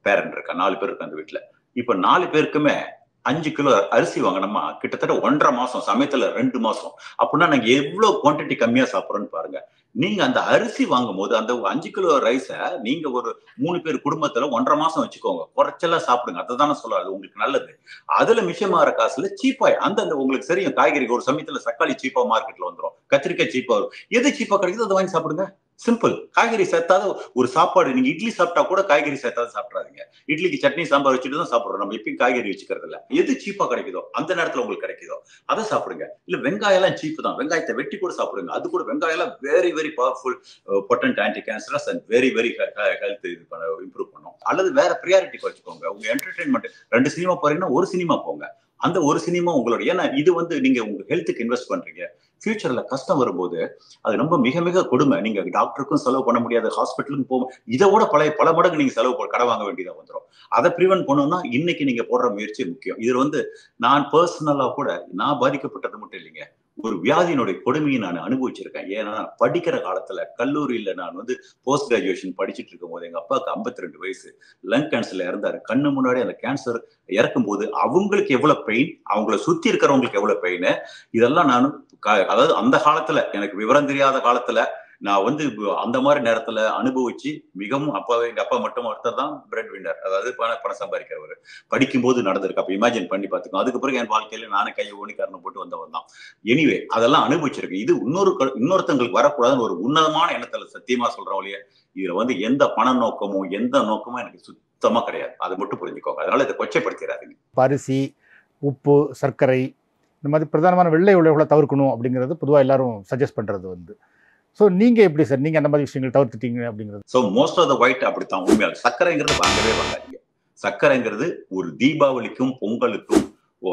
S4: பேரண்ட் இருக்கா, 4 பேர் இருக்கு அந்த வீட்டுல. இப்ப 4 பேருக்குமே 5 கிலோ அரிசி வாங்கினோமா, கிட்டத்தட்ட 1.5 மாசம், சமயத்துல 2 மாசம். அப்படின்னா நாங்க எவ்வளவு குவான்டிட்டி கம்மியா சாப்பிட்றோம்னு பாருங்க. நீங்க அந்த அரிசி வாங்கும் போது அந்த 5 கிலோ ரைஸ நீங்க ஒரு 3 பேர் குடும்பத்துல 1.5 மாசம் வச்சுக்கோங்க, குறைச்சலா சாப்பிடுங்க. அதுதானே சொல்றாரு, உங்களுக்கு நல்லது. அதுல மிச்சமாற காசுல சீப்பா அந்த உங்களுக்கு சரியும், காய்கறி ஒரு சமயத்துல தக்காளி சீப்பா மார்க்கெட்ல வந்துடும், கத்திரிக்காய் சீப்பா வரும். எது சீப்பா கிடைக்குதோ அதை வாங்கி சாப்பிடுங்க. சிம்பிள். காய்கறி சேர்த்தாத ஒரு சாப்பாடு, நீங்க இட்லி சாப்பிட்டா கூட காய்கறி சேர்த்தாத சாப்பிடாதீங்க. இட்லிக்கு சட்னி சாம்பார் வச்சுட்டு தான் சாப்பிடுறோம், நம்ம எப்பயும் காய்கறி வச்சுக்கிறது இல்ல. எது சீப்பா கிடைக்குதோ அந்த நேரத்துல உங்களுக்கு கிடைக்குதோ அதை சாப்பிடுங்க. இல்ல வெங்காயம் எல்லாம் சீப்பு தான், வெங்காயத்தை வெட்டி கூட சாப்பிடுங்க. அது கூட வெங்காயம் எல்லாம் very very powerful potent anti cancerous and very very health improve பண்ணும். அல்லது வேற ப்ரியாரிட்டி வச்சுக்கோங்க. உங்க என்டர்டைன்மெண்ட் 2 சினிமா போறீங்கன்னா ஒரு சினிமா போங்க. அந்த ஒரு சினிமா உங்களோட, ஏன்னா இது வந்து நீங்க உங்க ஹெல்த்துக்கு இன்வெஸ்ட் பண்றீங்க. ஃபியூச்சர்ல கஷ்டம் வரும்போது அது ரொம்ப மிக மிக கொடுமை. நீங்க டாக்டருக்கும் செலவு பண்ண முடியாது, ஹாஸ்பிட்டலுக்கும் போகும், இதை விட பல மடங்கு நீங்க செலவு கடை வாங்க வேண்டியதா வந்துடும். அதை ப்ரிவென்ட் பண்ணணும்னா இன்னைக்கு நீங்க போடுற முயற்சி முக்கியம். இதுல நான் பர்சனலா கூட நான் பாதிக்கப்பட்டது மட்டும் இல்லைங்க, ஒரு வியாதியினுடைய கொடுமையை நான் அனுபவிச்சிருக்கேன். ஏன்னா படிக்கிற காலத்துல கல்லூரியில நான் போஸ்ட் கிராஜுவேஷன் படிச்சுட்டு இருக்கும் போது எங்க அப்பாவுக்கு 52 வயசு, லங் கேன்சர்ல இறந்தாரு. கண்ணு முன்னாடி அந்த கேன்சர் இறக்கும் போது அவங்களுக்கு எவ்வளவு பெயின், அவங்கள சுத்தி இருக்கிறவங்களுக்கு எவ்வளவு பெயின், இதெல்லாம் நான் அதாவது அந்த காலத்துல எனக்கு விவரம் தெரியாத காலத்துல நான் அந்த மாதிரி நேரத்துல அனுபவிச்சு மிகவும் எங்க அப்பா மட்டும் ஒருத்தர் தான் பிரெட் வின்னர், அதாவது பணம் சம்பாதிக்கிறவர். படிக்கும் போது நடந்திருக்கு. அப்ப இமேஜின் பண்ணி பார்த்துக்கோ. அதுக்கு பிறகு என் வாழ்க்கையில நானே கையை ஓணிக்காரனை போட்டு வந்தவன் தான். எனிவே அதெல்லாம் அனுபவிச்சிருக்கு. இது இன்னொருத்தங்களுக்கு வரக்கூடாதுன்னு ஒரு உன்னதமான எண்ணத்துல சத்தியமா சொல்றோம் இல்லையா. இதுல எந்த பண நோக்கமோ எந்த நோக்கமும் எனக்கு சுத்தமா கிடையாது. அதை மட்டும் புரிஞ்சுக்கோங்க. அதனால இதை கொச்சைப்படுத்திடாதீங்க.
S3: அரிசி, உப்பு, சர்க்கரை, இந்த மாதிரி பிரதானமான வெள்ளை உணவுகளை தவிர்க்கணும் அப்படிங்கிறது பொதுவாக எல்லாரும் சஜஸ்ட் பண்றது. ஸோ நீங்க எப்படி சார், நீங்க அந்த மாதிரி விஷயங்கள் தவிர்த்துட்டீங்க அப்படிங்கிறது?
S4: So most of the white அப்படித்தான். உண்மையாக சர்க்கரைங்கிறது வாங்கவே வாங்காதீங்க. சர்க்கரைங்கிறது ஒரு தீபாவளிக்கும் பொங்கலுக்கும்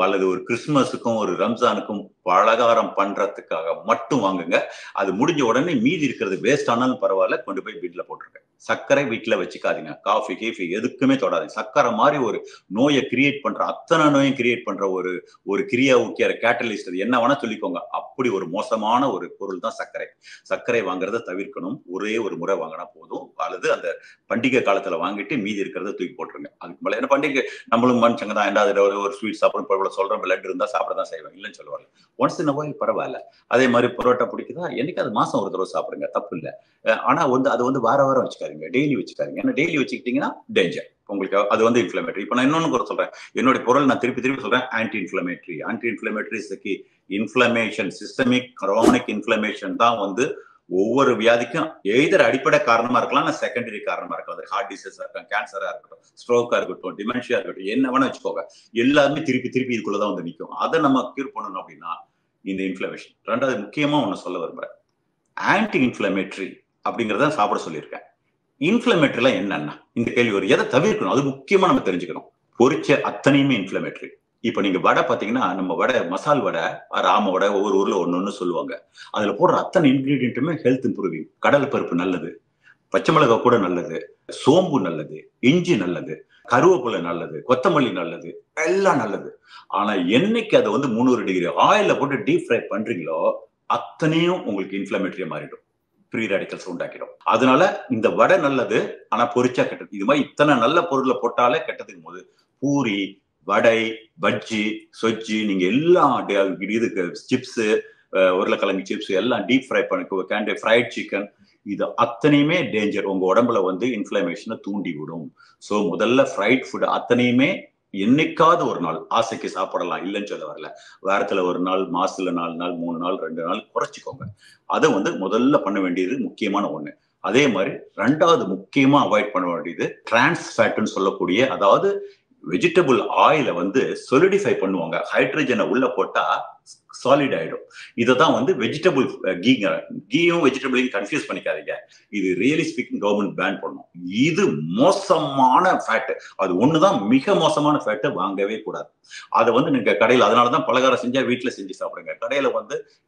S4: அல்லது ஒரு கிறிஸ்துமஸுக்கும் ஒரு ரம்ஜானுக்கும் பலகாரம் பண்றதுக்காக மட்டும் வாங்குங்க. அது முடிஞ்ச உடனே மீதி இருக்கிறது வேஸ்ட் ஆனாலும் பரவாயில்ல, கொண்டு போய் வீட்டுல போட்டுருங்க. சர்க்கரை வீட்டுல வச்சுக்காதீங்க. காஃபி கீஃபி எதுக்குமே தொடாதீங்க. சர்க்கரை மாதிரி ஒரு நோயை கிரியேட் பண்ற அத்தனை நோயும் கிரியேட் பண்ற ஒரு கிரியா ஊக்கிற கேட்டலிஸ்ட், அது என்ன வேணா சொல்லிக்கோங்க. அப்படி ஒரு மோசமான ஒரு பொருள் தான் சர்க்கரை. சர்க்கரை வாங்குறத தவிர்க்கணும். ஒரே ஒரு முறை வாங்கினா போதும், அல்லது அந்த பண்டிகை காலத்துல வாங்கிட்டு மீதி இருக்கிறத தூக்கி போட்டுருங்க. அதுக்கு மேல என்ன பண்டிகை, நம்மளும் மனுஷங்க தான், ஒரு ஸ்வீட் சாப்பிடும் சொல்றேன், பிளட் இருந்தா சாப்பிடதான் செய்வேன், இல்லைன்னு சொல்லுவாங்க. ஒன்ஸ் இன் அ பரவாயில்ல. அதே மாதிரி பரோட்டா பிடிக்குதா, என்னைக்கு அது மாசம் ஒரு தடவை சாப்பிடுங்க, தப்பு இல்லை. ஆனா அது வாரம் வச்சுக்காதீங்க, டெய்லி வச்சுக்காதீங்க. ஏன்னா டெய்லி வச்சுக்கிட்டீங்கன்னா டேஞ்சர் உங்களுக்கு. அது இன்ஃப்ளமேட்டரி. இப்ப நான் இன்னொன்னு கூட சொல்றேன், என்னுடைய பொருள் நான் திருப்பி சொல்றேன், anti inflammatory. Anti inflammatory is the key. Inflammation, systemic chronic inflammation தான் ஒவ்வொரு வியாதிக்கும் எய்தர் அடிப்படை காரணமா இருக்கலாம், செகண்டரி காரணமா இருக்கலாம். அது ஹார்ட் டிசீஸா இருக்கட்டும், கேன்சரா இருக்கட்டும், ஸ்ட்ரோக்கா இருக்கட்டும், டிமென்ஷியா இருக்கட்டும், என்ன வேணா வச்சுக்கோங்க, எல்லாருமே திருப்பி இதுக்குள்ளதான் நிற்கும். அதை நம்ம கியூர் பண்ணணும் அப்படின்னா இந்த இன்ஃப்ளமேஷன். ரெண்டாவது முக்கியமா ஒண்ணு சொல்ல விரும்புறேன், ஆன்டி இன்ஃப்ளமேட்டரி அப்படிங்கறத சாப்பிட சொல்லியிருக்கேன். இன்ஃப்ளமேட்டரிலாம் என்னன்னா இந்த கேள்வி எதை தவிர்க்கணும், அது முக்கியமா நம்ம தெரிஞ்சுக்கணும். பொரிச்ச அத்தனையுமே இன்ஃப்ளமேட்டரி. இப்ப நீங்க வடை பாத்தீங்கன்னா, நம்ம வடை, மசால் வடை, ராம வடை, ஒவ்வொரு ஊர்ல ஒன்னு சொல்லுவாங்க. அதுல போடுற அத்தனை இன்கிரீடியன்ட்டுமே ஹெல்த் இம்ப்ரூவிங். கடலை பருப்பு நல்லது, பச்சை மிளகாய் கூட நல்லது, சோம்பு நல்லது, இஞ்சி நல்லது, கருவேப்பிலை நல்லது, கொத்தமல்லி நல்லது, எல்லாம் நல்லது. ஆனா என்னைக்கு அதை 300 டிகிரி ஆயில போட்டு டீப் ஃப்ரை பண்றீங்களோ அத்தனையும் உங்களுக்கு இன்ஃப்ளமேட்டரியா மாறிடும், ஃப்ரீ ரேடிக்கல்ஸ் உண்டாக்கிடும். அதனால இந்த வடை நல்லது, ஆனா பொரிச்சா கெட்டது. இது மாதிரி இத்தனை நல்ல பொருளை போட்டாலே கெட்டதுக்கும் போது பூரி, வடை, பஜ்ஜி, சொஜ்ஜி, நீங்க எல்லாம் இதுக்கு சிப்ஸ், உருளைக்கிழங்கு சிப்ஸ் எல்லாம் டீப் ஃப்ரை பண்ணி, ஃப்ரைட் சிக்கன், இது அத்தனையுமே டேஞ்சர். உங்க உடம்புல இன்ஃப்ளமேஷனை தூண்டி விடும். ஸோ முதல்ல ஃப்ரைட் ஃபுட் அத்தனையுமே என்னைக்காவது ஒரு நாள் ஆசைக்கு சாப்பிடலாம், இல்லைன்னு சொல்ல வரல. வாரத்துல ஒரு நாள், மாசத்துல 4 நாள், 3 நாள், 2 நாள் குறைச்சிக்கோங்க. அதை முதல்ல பண்ண வேண்டியது முக்கியமான ஒண்ணு. அதே மாதிரி ரெண்டாவது முக்கியமா அவாய்ட் பண்ண வேண்டியது டிரான்ஸ் ஃபேட்னு சொல்லக்கூடிய, அதாவது வெஜிடபிள் ஆயில சொலிடிஃபை பண்ணுவாங்க. ஹைட்ரஜனை உள்ள போட்டா சாலிட் ஆயிடும். இதைதான் வெஜிடபிள் கீயும் வெஜிடபிளையும் கன்ஃபியூஸ் பண்ணிக்காதீங்க. இது ரியலி ஸ்பீக்கிங் கவர்மெண்ட் பேன் பண்ணும். இது மோசமான ஃபேட். அது ஒண்ணுதான் மிக மோசமான ஃபேட், வாங்கவே கூடாது. அதை நீங்க கடையில், அதனாலதான் பலகாரம் செஞ்சா வீட்டுல செஞ்சு சாப்பிடுங்க. கடையில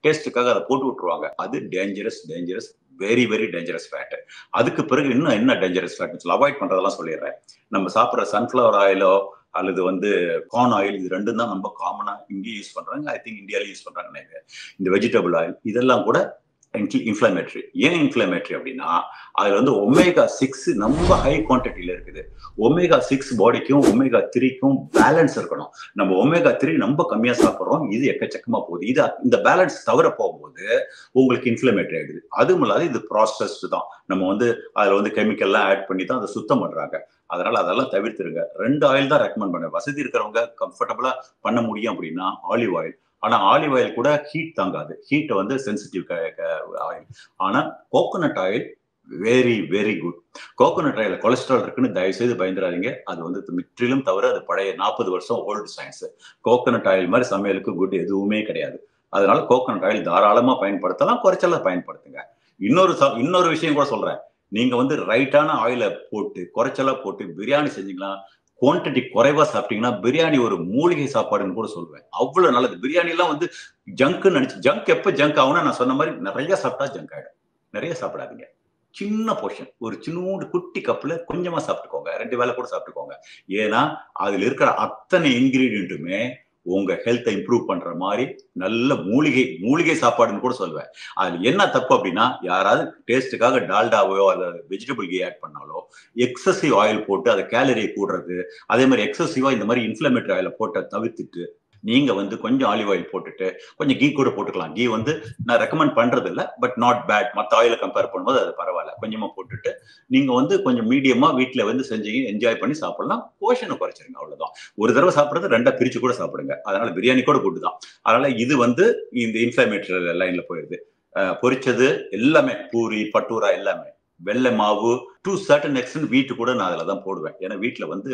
S4: டேஸ்டுக்காக அதை போட்டு விட்டுருவாங்க. அது dangerous, very very dangerous fat. அதுக்கு பிறகு இன்னும் என்ன டேஞ்சரஸ் ஃபேட்னு சொல்லி அவாய்ட் பண்றதெல்லாம் சொல்லிடுறேன். நம்ம சாப்பிட்ற சன்ஃபிளவர் ஆயிலோ அல்லது கார்ன் ஆயில், இது ரெண்டும் தான் நம்ம காமனா இங்கேயும் யூஸ் பண்றாங்க. ஐ திங்க் இந்தியாவிலும் யூஸ் பண்றாங்க. இந்த வெஜிடபிள் ஆயில் இதெல்லாம் கூட இன்ஃப்ளமேட்டரி. ஏன் இன்ஃப்ளமேட்டரி அப்படின்னா, அதுல ஒமேகா 6 ரொம்ப ஹை குவான்டிட்டியில இருக்குது. ஒமேகா 6 பாடிக்கும் ஒமேகா 3க்கும் பேலன்ஸ் இருக்கணும். நம்ம ஒமேகா 3 ரொம்ப கம்மியா சாப்பிட்றோம், இது எக்கச்சக்கமா போகுது. இந்த பேலன்ஸ் தவிர போகும்போது உங்களுக்கு இன்ஃப்ளமேட்டரி ஆயிடுது. அதுவும் இல்லாத இது ப்ராசஸ்டு தான். நம்ம அதுல கெமிக்கல்லாம் ஆட் பண்ணி தான் அதை சுத்தம் பண்றாங்க. அதனால அதெல்லாம் தவிர்த்துருங்க. 2 ஆயில் தான் ரெக்கமெண்ட் பண்ணுவேன். வசதி இருக்கிறவங்க கம்ஃபர்டபுளா பண்ண முடியும் அப்படின்னா ஆலிவ் ஆயில். ஆனா ஆலிவ் ஆயில் கூட ஹீட் தாங்காது. Heat sensitive oil. ஆனா coconut oil very very good. Coconut oil cholesterol இருக்குன்னு தயவு செய்து பயந்துடாதீங்க. அது முற்றிலும் தவிர, அது பழைய 40 வருஷம் ஓல்டு சயின்ஸ். கோகோனட் ஆயில் மாதிரி சமையலுக்கு குட் எதுவுமே கிடையாது. அதனால கோகோனட் ஆயில் தாராளமா பயன்படுத்தலாம், குறைச்செல்லாம் பயன்படுத்துங்க. இன்னொரு விஷயம் கூட சொல்றேன். நீங்க ரைட்டான ஆயில போட்டு குறைச்சலா போட்டு பிரியாணி செஞ்சீங்களா, குவான்டிட்டி குறைவா சாப்பிட்டீங்கன்னா பிரியாணி ஒரு மூலிகை சாப்பாடுன்னு கூட சொல்லுவேன். அவ்வளவு நல்லது. பிரியாணி எல்லாம் வந்து ஜங்க்னு நினைச்சு, ஜங்க் எப்ப ஜங்க் ஆகும்னா நான் சொன்ன மாதிரி நிறைய சாப்பிட்டா ஜங்க் ஆயிடும். நிறைய சாப்பிடாதீங்க. சின்ன போர்ஷன், ஒரு சின்னோண்டு குட்டி கப்ல கொஞ்சமா சாப்பிட்டுக்கோங்க. 2 வேளை கூட சாப்பிட்டுக்கோங்க. ஏன்னா அதுல இருக்கிற அத்தனை இன்கிரீடியன்ட்டுமே உங்க ஹெல்த்தை இம்ப்ரூவ் பண்ற மாதிரி நல்ல மூலிகை சாப்பாடுன்னு கூட சொல்லுவேன். அதுல என்ன தப்பு அப்படின்னா, யாராவது டேஸ்ட்டுக்காக டால்டாவோ அல்லது வெஜிடபிள் கீ ஆட் பண்ணாலோ எக்ஸசிவ் ஆயில் போட்டு அதை கேலரியை கூடுறது, அதே மாதிரி எக்ஸசிவா இந்த மாதிரி இன்ஃபிளமேட்டரி ஆயில போட்டு தவிர்த்துட்டு நீங்க வந்து கொஞ்சம் ஆலிவ் ஆயில் போட்டுட்டு கொஞ்சம் கீ கூட போட்டுக்கலாம். கீ வந்து நான் ரெக்கமெண்ட் பண்றது இல்லை, பட் நாட் பேட். மற்ற ஆயில கம்பேர் பண்ணும்போது அது பரவாயில்ல. கொஞ்சமா போட்டுட்டு நீங்க வந்து கொஞ்சம் மீடியமா வீட்டுல வந்து செஞ்சு என்ஜாய் பண்ணி சாப்பிடலாம். போர்ஷனை குறைச்சிருங்க, அவ்வளவுதான். ஒரு தடவை சாப்பிடுறது 2ஆ பிரிச்சு கூட சாப்பிடுங்க. அதனால பிரியாணி கூட கூட்டுதான். அதனால இது வந்து இந்த இன்ஃபிளமேட்டரி லைன்ல போயிருது. பொரிச்சது எல்லாமே, பூரி பட்டூரா எல்லாமே வெள்ளை மாவு டு சர்டன் எக்ஸ்டென்ட் வீட்டு கூட நான் அதில் தான் போடுவேன். ஏன்னா வீட்டில் வந்து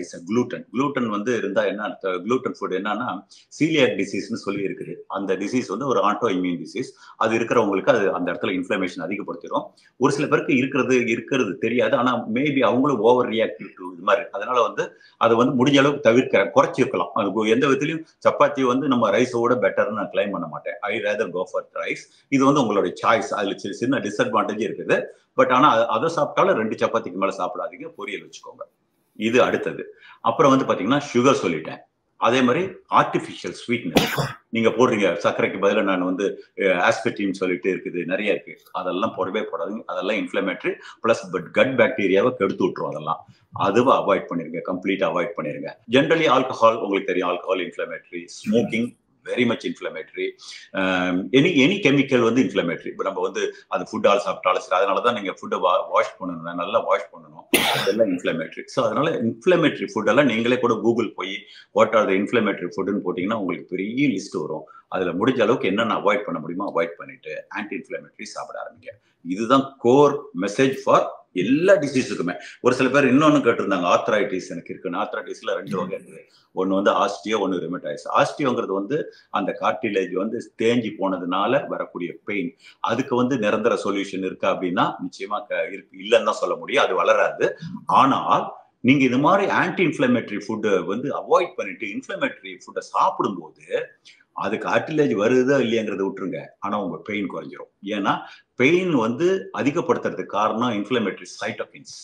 S4: இட்ஸ் குளூட்டன் வந்து இருந்தால் என்ன, குளூட்டன் ஃபுட் என்னன்னா சீலியாக் டிசீஸ்னு சொல்லி இருக்குது. அந்த டிசீஸ் வந்து ஒரு ஆட்டோ இம்யூன் டிசீஸ். அது இருக்கிறவங்களுக்கு அது அந்த இடத்துல இன்ஃப்ளமேஷன் அதிகப்படுத்திடும். ஒரு சில பேருக்கு இருக்கிறது தெரியாது. ஆனால் மேபி அவங்களும் ஓவர் ரியாக்டிவ் டு இது மாதிரி. அதனால வந்து அதை வந்து முடிஞ்ச அளவுக்கு குறைச்சிருக்கலாம். அது எந்த விதத்திலையும் சப்பாத்தி வந்து நம்ம ரைஸோட பெட்டர்னு நான் கிளைம் பண்ண மாட்டேன். ஐ ரேதர் கோ ஃபார் ரைஸ். இது வந்து உங்களுடைய சாய்ஸ். அதில் சின்ன டிஸ்அட்வான்டேஜ் இருக்குது. பட் ஆனா அதை சாப்பிட்டாலும் 2 சப்பாத்திக்கு மேல சாப்பிடாதீங்க. பொரியல் வச்சுக்கோங்க. இது அடுத்தது. அப்புறம் வந்து பாத்தீங்கன்னா சுகர் சொல்லிட்டேன். அதே மாதிரி ஆர்டிபிஷியல் ஸ்வீட்னஸ் நீங்க போடுறீங்க. சர்க்கரைக்கு பதிலாக நான் வந்து ஆஸ்பெர்டின் சொல்லிட்டு இருக்குது, நிறைய இருக்கு. அதெல்லாம் போடவே போடாதீங்க. அதெல்லாம் இன்ஃபிளமேட்டரி பிளஸ் கட் பாக்டீரியாவை கெடுத்து விட்டுரும். அதெல்லாம் அதுவை அவாய்ட் பண்ணிருங்க. கம்ப்ளீட்டா அவாய்ட் பண்ணிருங்க. ஜென்ரலி ஆல்கஹால் உங்களுக்கு தெரியும். Alcohol inflammatory. Smoking very much inflammatory. Any chemical வந்து இன்ஃபிளமேட்டரி. இப்போ நம்ம வந்து அது ஃபுட்டால் சாப்பிட்டாலும் சரி. அதனாலதான் நீங்க ஃபுட்டை வாஷ் பண்ணணும், நல்லா வாஷ் பண்ணணும். அதெல்லாம் இன்ஃபிளமேட்டரி. ஸோ அதனால இன்ஃபிளமேட்டரி ஃபுட் எல்லாம் நீங்களே கூட கூகுள் போய் வாட் ஆர் த இன்ஃபிளமேட்டரி ஃபுட்னு போட்டீங்கன்னா உங்களுக்கு பெரிய லிஸ்ட் வரும். அதுல முடிஞ்ச அளவுக்கு என்னென்ன அவாய்ட் பண்ண முடியுமோ அவாய்ட் பண்ணிட்டு ஆன்டி இன்ஃபிளமேட்டரி சாப்பிட ஆரம்பிங்க. இதுதான் கோர் மெசேஜ் ஃபார் எல்லா டிசீஸுக்குமே. ஒரு சில பேர் இன்னொன்னு கேட்டிருந்தாங்க, ஆர்த்ரைட்டிஸ் எனக்கு இருக்குன்னு. ஆர்த்ரைட்டிஸ்ல 2 வகை இருக்கு. ஒன்னு வந்து ஆஸ்டியோ, ஒன்னு ரிமட்டாய்டிஸ். ஆஸ்டியோங்கிறது வந்து அந்த கார்டிலேஜ் வந்து தேஞ்சி போனதுனால வரக்கூடிய பெயின். அதுக்கு வந்து நிரந்தர சொல்யூஷன் இருக்கா அப்படின்னா நிச்சயமா இல்லைன்னு தான் சொல்ல முடியும். அது வளராது. ஆனால் நீங்க இது மாதிரி ஆன்டி இன்ஃபிளமேட்டரி ஃபுட்டை வந்து அவாய்ட் பண்ணிட்டு இன்ஃபிளமேட்டரி ஃபுட்டை சாப்பிடும்போது அது கார்டிலேஜ் வருதா இல்லையாங்கிறத விட்டுருங்க. ஆனா உங்க பெயின் குறைஞ்சிரும். ஏன்னா பெயின் வந்து அதிகப்படுத்துறதுக்கு காரணம் இன்ஃபிளமேட்டரி சைட்டோகின்ஸ்.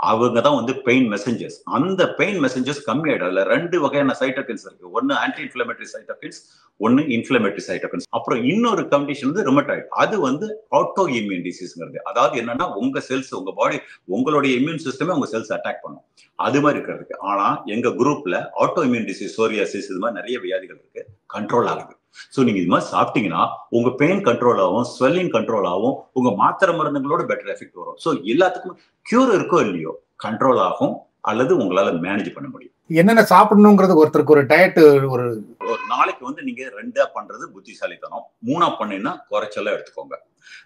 S4: அவங்க தான் வந்து பெயின் மெசஞ்சர்ஸ். அந்த பெயின் மெசஞ்சர்ஸ் கம்மியாயிடும். அதுல 2 வகையான சைட்டோகின்ஸ் இருக்கு. ஒன்னு ஆன்டி இன்ஃபிளமேட்டரி சைட்டோகின்ஸ், ஒன்னு இன்ஃபிளமேட்டரி சைட்டோகின்ஸ். அப்புறம் இன்னொரு கண்டிஷன் வந்து ருமட்டாய்டு. அது வந்து ஆட்டோ இம்யூன் டிசீஸ்ங்கிறது. அதாவது என்னன்னா உங்க செல்ஸ், உங்க பாடி, உங்களுடைய இம்யூன் சிஸ்டமே உங்க செல்ஸ் அட்டாக் பண்ணும். அது மாதிரி இருக்கிறதுக்கு. ஆனா எங்க குரூப்ல ஆட்டோ இம்யூன் டிசீஸ், சோரியாசிஸ், இது மாதிரி நிறைய வியாதிகள் இருக்கு, கண்ட்ரோல் ஆகுது. ஸோ நீங்க இது மாதிரி சாப்பிட்டீங்கன்னா உங்க பெயின் கண்ட்ரோல் ஆகும், ஸ்வெல்லிங் கண்ட்ரோல் ஆகும், உங்க மாத்திரை மருந்துகளோட பெட்டர் எஃபெக்ட் வரும். ஸோ எல்லாத்துக்கும் கியூர் இருக்கோ இல்லையோ கண்ட்ரோல் ஆகும், அல்லது உங்களால மேனேஜ் பண்ண முடியும்.
S3: என்னென்ன சாப்பிடணுங்கிறது ஒருத்தருக்கு ஒரு டயட், ஒரு
S4: நாளைக்கு வந்து நீங்க 2ஆ பண்றது புத்திசாலித்தனம். 3ஆ பண்ணீங்கன்னா குறைச்சலா எடுத்துக்கோங்க.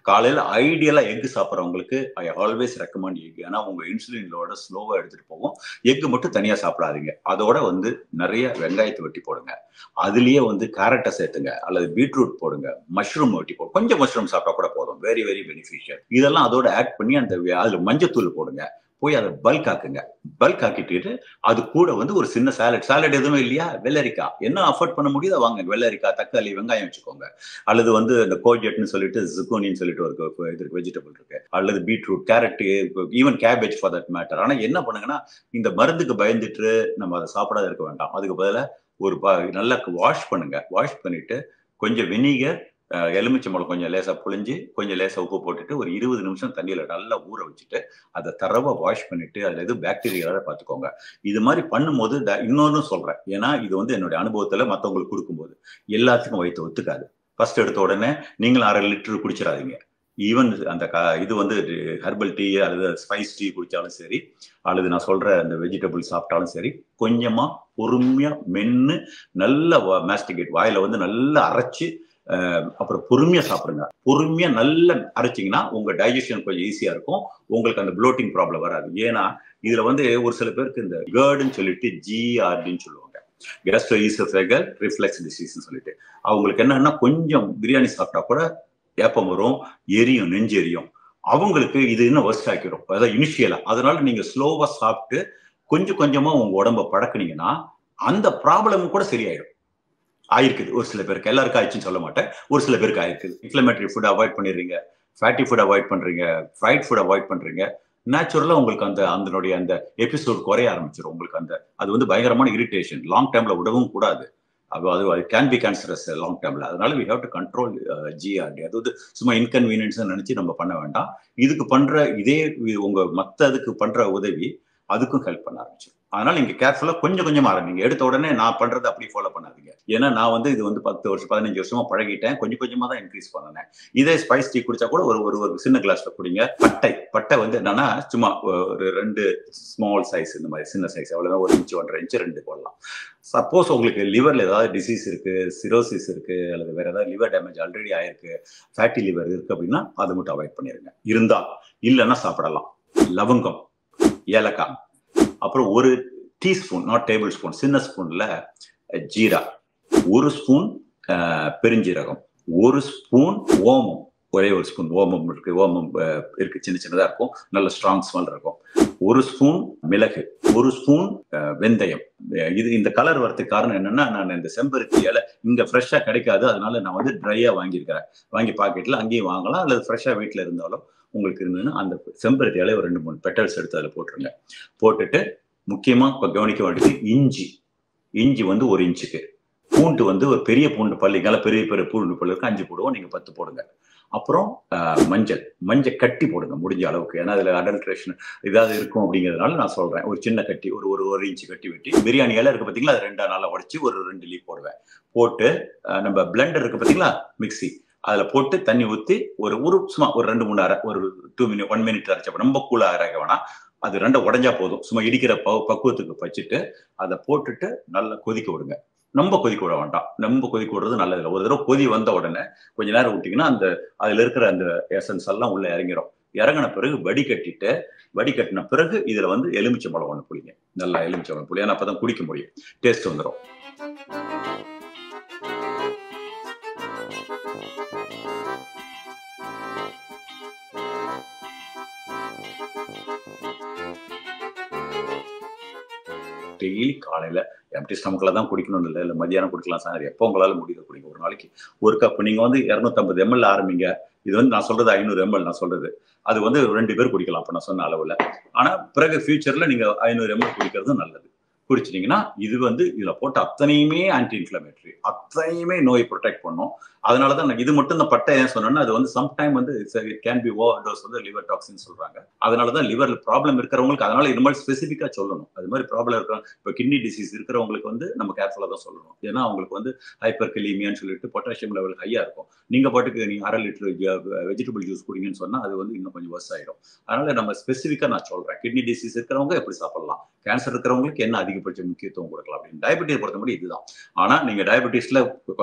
S4: காலையில ஐடியலா எக் சாப்பிட்றவங்களுக்கு ஐ ஆல்வேஸ் ரெக்கமெண்ட் எக். ஏன்னா உங்க இன்சுலினோட ஸ்லோவா எடுத்துட்டு போகும். எக் மட்டும் தனியா சாப்பிடாதீங்க. அதோட வந்து நிறைய வெங்காயத்தை வெட்டி போடுங்க. அதுலயே வந்து கேரட்டை சேர்த்துங்க, அல்லது பீட்ரூட் போடுங்க, மஷ்ரூம் வெட்டி போடுங்க. கொஞ்சம் மஷ்ரூம் சாப்பிட்டா கூட போதும். Very very beneficial. இதெல்லாம் அதோட ஆட் பண்ணி அதுல மஞ்சத்தூள் போடுங்க. போய் அதை பல்க் ஆக்குங்க. பல்க் ஆக்கிட்டு அது கூட வந்து ஒரு சின்ன சாலட் எதுவும் இல்லையா, வெள்ளரிக்காய் என்ன அஃபோர்ட் பண்ண முடியுதோ வாங்க. வெள்ளரிக்காய், தக்காளி, வெங்காயம் வச்சுக்கோங்க. அல்லது வந்து இந்த கோஜெட்னு சொல்லிட்டு ஜுக்கோனின்னு சொல்லிட்டு ஒரு இது வெஜிடபிள் இருக்கு. அல்லது beetroot, carrot, even cabbage for that matter. ஆனா என்ன பண்ணுங்கன்னா இந்த மருந்துக்கு பயந்துட்டு நம்ம அதை சாப்பிடாத இருக்க வேண்டாம். அதுக்கு பதிலாக ஒரு நல்லா வாஷ் பண்ணுங்க. வாஷ் பண்ணிட்டு கொஞ்சம் வினிகர், எலுமிச்சம்பழம் கொஞ்சம் லேசா புழிஞ்சு கொஞ்சம் லேசா உப்பு போட்டுட்டு ஒரு 20 நிமிஷம் தண்ணியில நல்லா ஊற வச்சுட்டு அதை தரவா வாஷ் பண்ணிட்டு அதுல எதுவும் பாக்டீரியாவை பார்த்துக்கோங்க. இது மாதிரி பண்ணும்போது இன்னொன்னு சொல்றேன். ஏன்னா இது வந்து என்னுடைய அனுபவத்துல மற்றவங்களுக்கு கொடுக்கும்போது எல்லாத்துக்கும் வயிற்று ஒத்துக்காது. ஃபர்ஸ்ட் எடுத்த உடனே நீங்களும் 1/2 லிட்டர் குடிச்சிடாதீங்க. ஈவன் அந்த இது வந்து ஹெர்பல் டீ அல்லது ஸ்பைஸ் டீ குடிச்சாலும் சரி, அல்லது நான் சொல்ற அந்த வெஜிடபிள் சாப்பிட்டாலும் சரி, கொஞ்சமா பொறுமையா மென்னு நல்ல மாஸ்டிகேட், வாயில வந்து நல்லா அரைச்சு அப்புறம் பொறுமையா சாப்பிடுங்க. பொறுமையா நல்லா அரைச்சிங்கன்னா உங்க டைஜஷன் கொஞ்சம் ஈஸியா இருக்கும். உங்களுக்கு அந்த ப்ளோட்டிங் ப்ராப்ளம் வராது. ஏன்னா இதுல வந்து ஒரு சில பேருக்கு இந்த GERDன்னு சொல்லிட்டு GERDன்னு சொல்லுவாங்க, கேஸ்ட்ரோஈசோஃபேகல் ரிஃப்ளெக்ஸ் டிசீஸ்ன்னு சொல்லிட்டு. அவங்களுக்கு என்னன்னா கொஞ்சம் பிரியாணி சாப்பிட்டா கூட ஏப்பம் வரும், எரியும், நெஞ்சு எரியும். அவங்களுக்கு இது இன்னும் ஒர்ஸ்ட் ஆக்கிடும், அதாவது இனிஷியலா. அதனால நீங்க ஸ்லோவா சாப்பிட்டு கொஞ்சம் கொஞ்சமா உங்க உடம்ப பழக்கினீங்கன்னா அந்த ப்ராப்ளம் கூட சரியாயிடும். ஆயிருக்குது ஒரு சில பேருக்கு, எல்லாருக்கும் ஆயிடுச்சுன்னு சொல்ல மாட்டேன், ஒரு சில பேருக்கு ஆயிருக்குது. இன்ஃப்ளமேட்டரி ஃபுட் அவாய்ட் பண்ணிடுறீங்க, ஃபேட்டி ஃபுட் அவாய்ட் பண்றீங்க, ஃப்ரைட் ஃபுட் அவாய்ட் பண்றீங்க, நேச்சுரலா உங்களுக்கு அதனுடைய அந்த எபிசோட் குறைய ஆரம்பிச்சிடும். உங்களுக்கு அது வந்து பயங்கரமான இரிட்டேஷன், லாங் டேர்ம்ல விடவும் கூடாது. அது கேன் பி கேன்சரஸ் லாங் டேர்ம்ல. அதனால we have to control GRT. அது வந்து சும்மா இன்கன்வீனியன்ஸ் நினைச்சு நம்ம பண்ண வேண்டாம். இதுக்கு பண்ற இதே உங்க மத்த அதுக்கு பண்ற உதவி அதுக்கும் ஹெல்ப் பண்ண ஆரம்பிச்சு. அதனால நீங்க கேர்ஃபுல்லா கொஞ்சம் கொஞ்சமா ஆரம்பிங்க. எடுத்த உடனே நான் பண்றது அப்படி ஃபாலோ பண்ணாதீங்க. ஏன்னா நான் வந்து இது வந்து 10 வருஷம் 15 வருஷமா பழகிட்டேன். கொஞ்சம் கொஞ்சமா தான் இன்க்ரீஸ் பண்ணேன். இதே ஸ்பைஸ் டீ குடிச்சா கூட ஒரு சின்ன கிளாஸ்ல குடிங்க. பட்டை வந்து என்னன்னா சும்மா ஒரு 2 ஸ்மால் சைஸ், இந்த மாதிரி சின்ன சைஸ், அவ்வளவுதான், 1 இன்ச் 1.5 இன்ச் 2 போடலாம். சப்போஸ் உங்களுக்கு லிவர்ல ஏதாவது டிசீஸ் இருக்கு, சிரோசிஸ் இருக்கு, அல்லது வேற ஏதாவது லிவர் டேமேஜ் ஆல்ரெடி ஆயிருக்கு, ஃபேட்டி லிவர் இருக்கு அப்படின்னா அதை மட்டும் அவாய்ட் பண்ணிருங்க. இருந்தா இல்லைன்னா சாப்பிடலாம். லவங்கம், ஏலக்காய், அப்புறம் 1 டீஸ்பூன், நாட் டேபிள் ஸ்பூன், சின்ன ஸ்பூன்ல ஜீரா, 1 ஸ்பூன் பெருஞ்சீரகம், 1 ஸ்பூன் ஓமம், ஒரே 1 ஸ்பூன் ஓமம் இருக்கு. ஓமம் இருக்கு, சின்ன சின்னதா இருக்கும், நல்ல ஸ்ட்ராங் ஸ்மெல் இருக்கும். 1 ஸ்பூன் மிளகு, 1 ஸ்பூன் வெந்தயம். இந்த கலர் வரதுக்கு காரணம் என்னன்னா, நான் இந்த செம்பருத்தி இலை இங்க ஃப்ரெஷ்ஷா கிடைக்காது, அதனால நான் வந்து ட்ரையா வாங்கியிருக்கிறேன். வாங்கி பாக்கெட்ல அங்கேயும் வாங்கலாம், அல்லது ஃப்ரெஷ்ஷா வீட்டுல இருந்தாலும் உங்களுக்கு இருந்ததுன்னா அந்த செம்பருத்தி இலை ஒரு 2-3 பெட்டல்ஸ் எடுத்து அதில் போட்டுருங்க. போட்டுட்டு முக்கியமா கவனிக்க வேண்டியது இஞ்சி வந்து 1 இன்ச்சுக்கு, பூண்டு வந்து ஒரு பெரிய பூண்டு பல்லு, பெரிய பெரிய பூண்டு பல்லு இருக்கு, 5 போடுவோம், நீங்க 10 போடுங்க. அப்புறம் மஞ்சள் கட்டி போடுங்க முடிஞ்ச அளவுக்கு. ஏன்னா அதுல அடல்ட்ரேஷன் ஏதாவது இருக்கும் அப்படிங்கிறதுனால நான் சொல்றேன். ஒரு சின்ன கட்டி, ஒரு இன்ச்சு கட்டி வெட்டி, பிரியாணி இலை இருக்கு பார்த்தீங்களா, அது 2 நாளா உடைச்சு ஒரு 2 லீஃப் போடுவேன். போட்டு நம்ம பிளெண்டர் இருக்கு பார்த்தீங்களா, மிக்சி, அதுல போட்டு தண்ணி ஊற்றி சும்மா ஒரு 2-3 அரை, ஒரு 1 மினிட் அரைச்சப்ப, ரொம்ப கூலா அரைக்க வேணாம், அது 2 உடஞ்சா போதும். சும்மா இடிக்கிற பக்குவத்துக்கு வச்சுட்டு அதை போட்டுட்டு நல்லா கொதிக்க விடுங்க. ரொம்ப கொதிக்க விட வேண்டாம், ரொம்ப கொதிக்க விடுறது நல்லது இல்லை. ஒரு தடவை கொதி வந்த உடனே கொஞ்ச நேரம் விட்டீங்கன்னா அதுல இருக்கிற அந்த எசன்ஸ் எல்லாம் உள்ள இறங்கிடும். இறங்கின பிறகு வடிகட்டின பிறகு இதுல வந்து எலுமிச்சம்பழம் 1 புளிங்க, நல்லா எலுமிச்சம்பழம் புளி, ஏன்னா அப்பதான் குடிக்க முடியும், டேஸ்ட் வந்துடும். டெய்லி காலையில எம்டி ஸ்டமக்ல தான் குடிக்கணும் இல்லை மதியானம் குடிக்கலாம், சார் எப்போ உங்களால முடியுது குடிங்க. ஒரு நாளைக்கு 1 கப். நீங்க வந்து 250 ml ஆரம்பிங்க. இது வந்து நான் சொல்றது 500 ml நான் சொல்றது. அது வந்து 2 பேர் குடிக்கலாம் அப்ப நான் சொன்ன அளவுல. ஆனா பிறகு ஃபியூச்சர்ல நீங்க 500 ml குடிக்கிறது நல்லது. குடிச்சிட்டீங்கன்னா இது வந்து இதுல போட்ட அத்தனையுமே ஆன்டி இன்ஃப்ளமேட்டரி, அத்தனையுமே நோயை ப்ரொடெக்ட் பண்ணும். அதனாலதான் இது மட்டும் இந்த பட்டை ஏன் சொன்னேன்னா, அது வந்து சம்டைம் வந்து it can be over dose, வந்து லிவர் டாக்ஸின் சொல்றாங்க. அதனாலதான் லிவர்ல ப்ராப்ளம் இருக்கிறவங்களுக்கு அதனால இது மாதிரி ஸ்பெசிஃபிக்கா சொல்லணும். அது மாதிரி ப்ராப்ளம் இருக்கிறவங்க, இப்போ கிட்னி டிசீஸ் இருக்கிறவங்களுக்கு வந்து நம்ம கேர்ஃபுல்லா தான் சொல்லணும். ஏன்னா அவங்களுக்கு வந்து ஹைப்பர் கலீமியான்னு சொல்லிட்டு பொட்டாசியம் லெவல் ஹையா இருக்கும். நீங்க பாட்டுக்கு நீங்க 1/2 லிட்டர் வெஜிடபிள் ஜூஸ் குடிங்கன்னு சொன்னா அது வந்து இன்னும் கொஞ்சம் வர்ஸ் ஆயிடும். அதனால நம்ம ஸ்பெசிஃபிக்கா நான் சொல்றேன், கிட்னி டிசீஸ் இருக்கிறவங்க எப்படி சாப்பிடலாம், கேன்சர் இருக்கிறவங்களுக்கு என்ன அதிகபட்ச முக்கியத்துவம் கொடுக்கலாம் அப்படின்னு. டயபெட்டிஸ் பொறுத்தபடி இதுதான். ஆனா நீங்க டயபெட்டிஸ்ல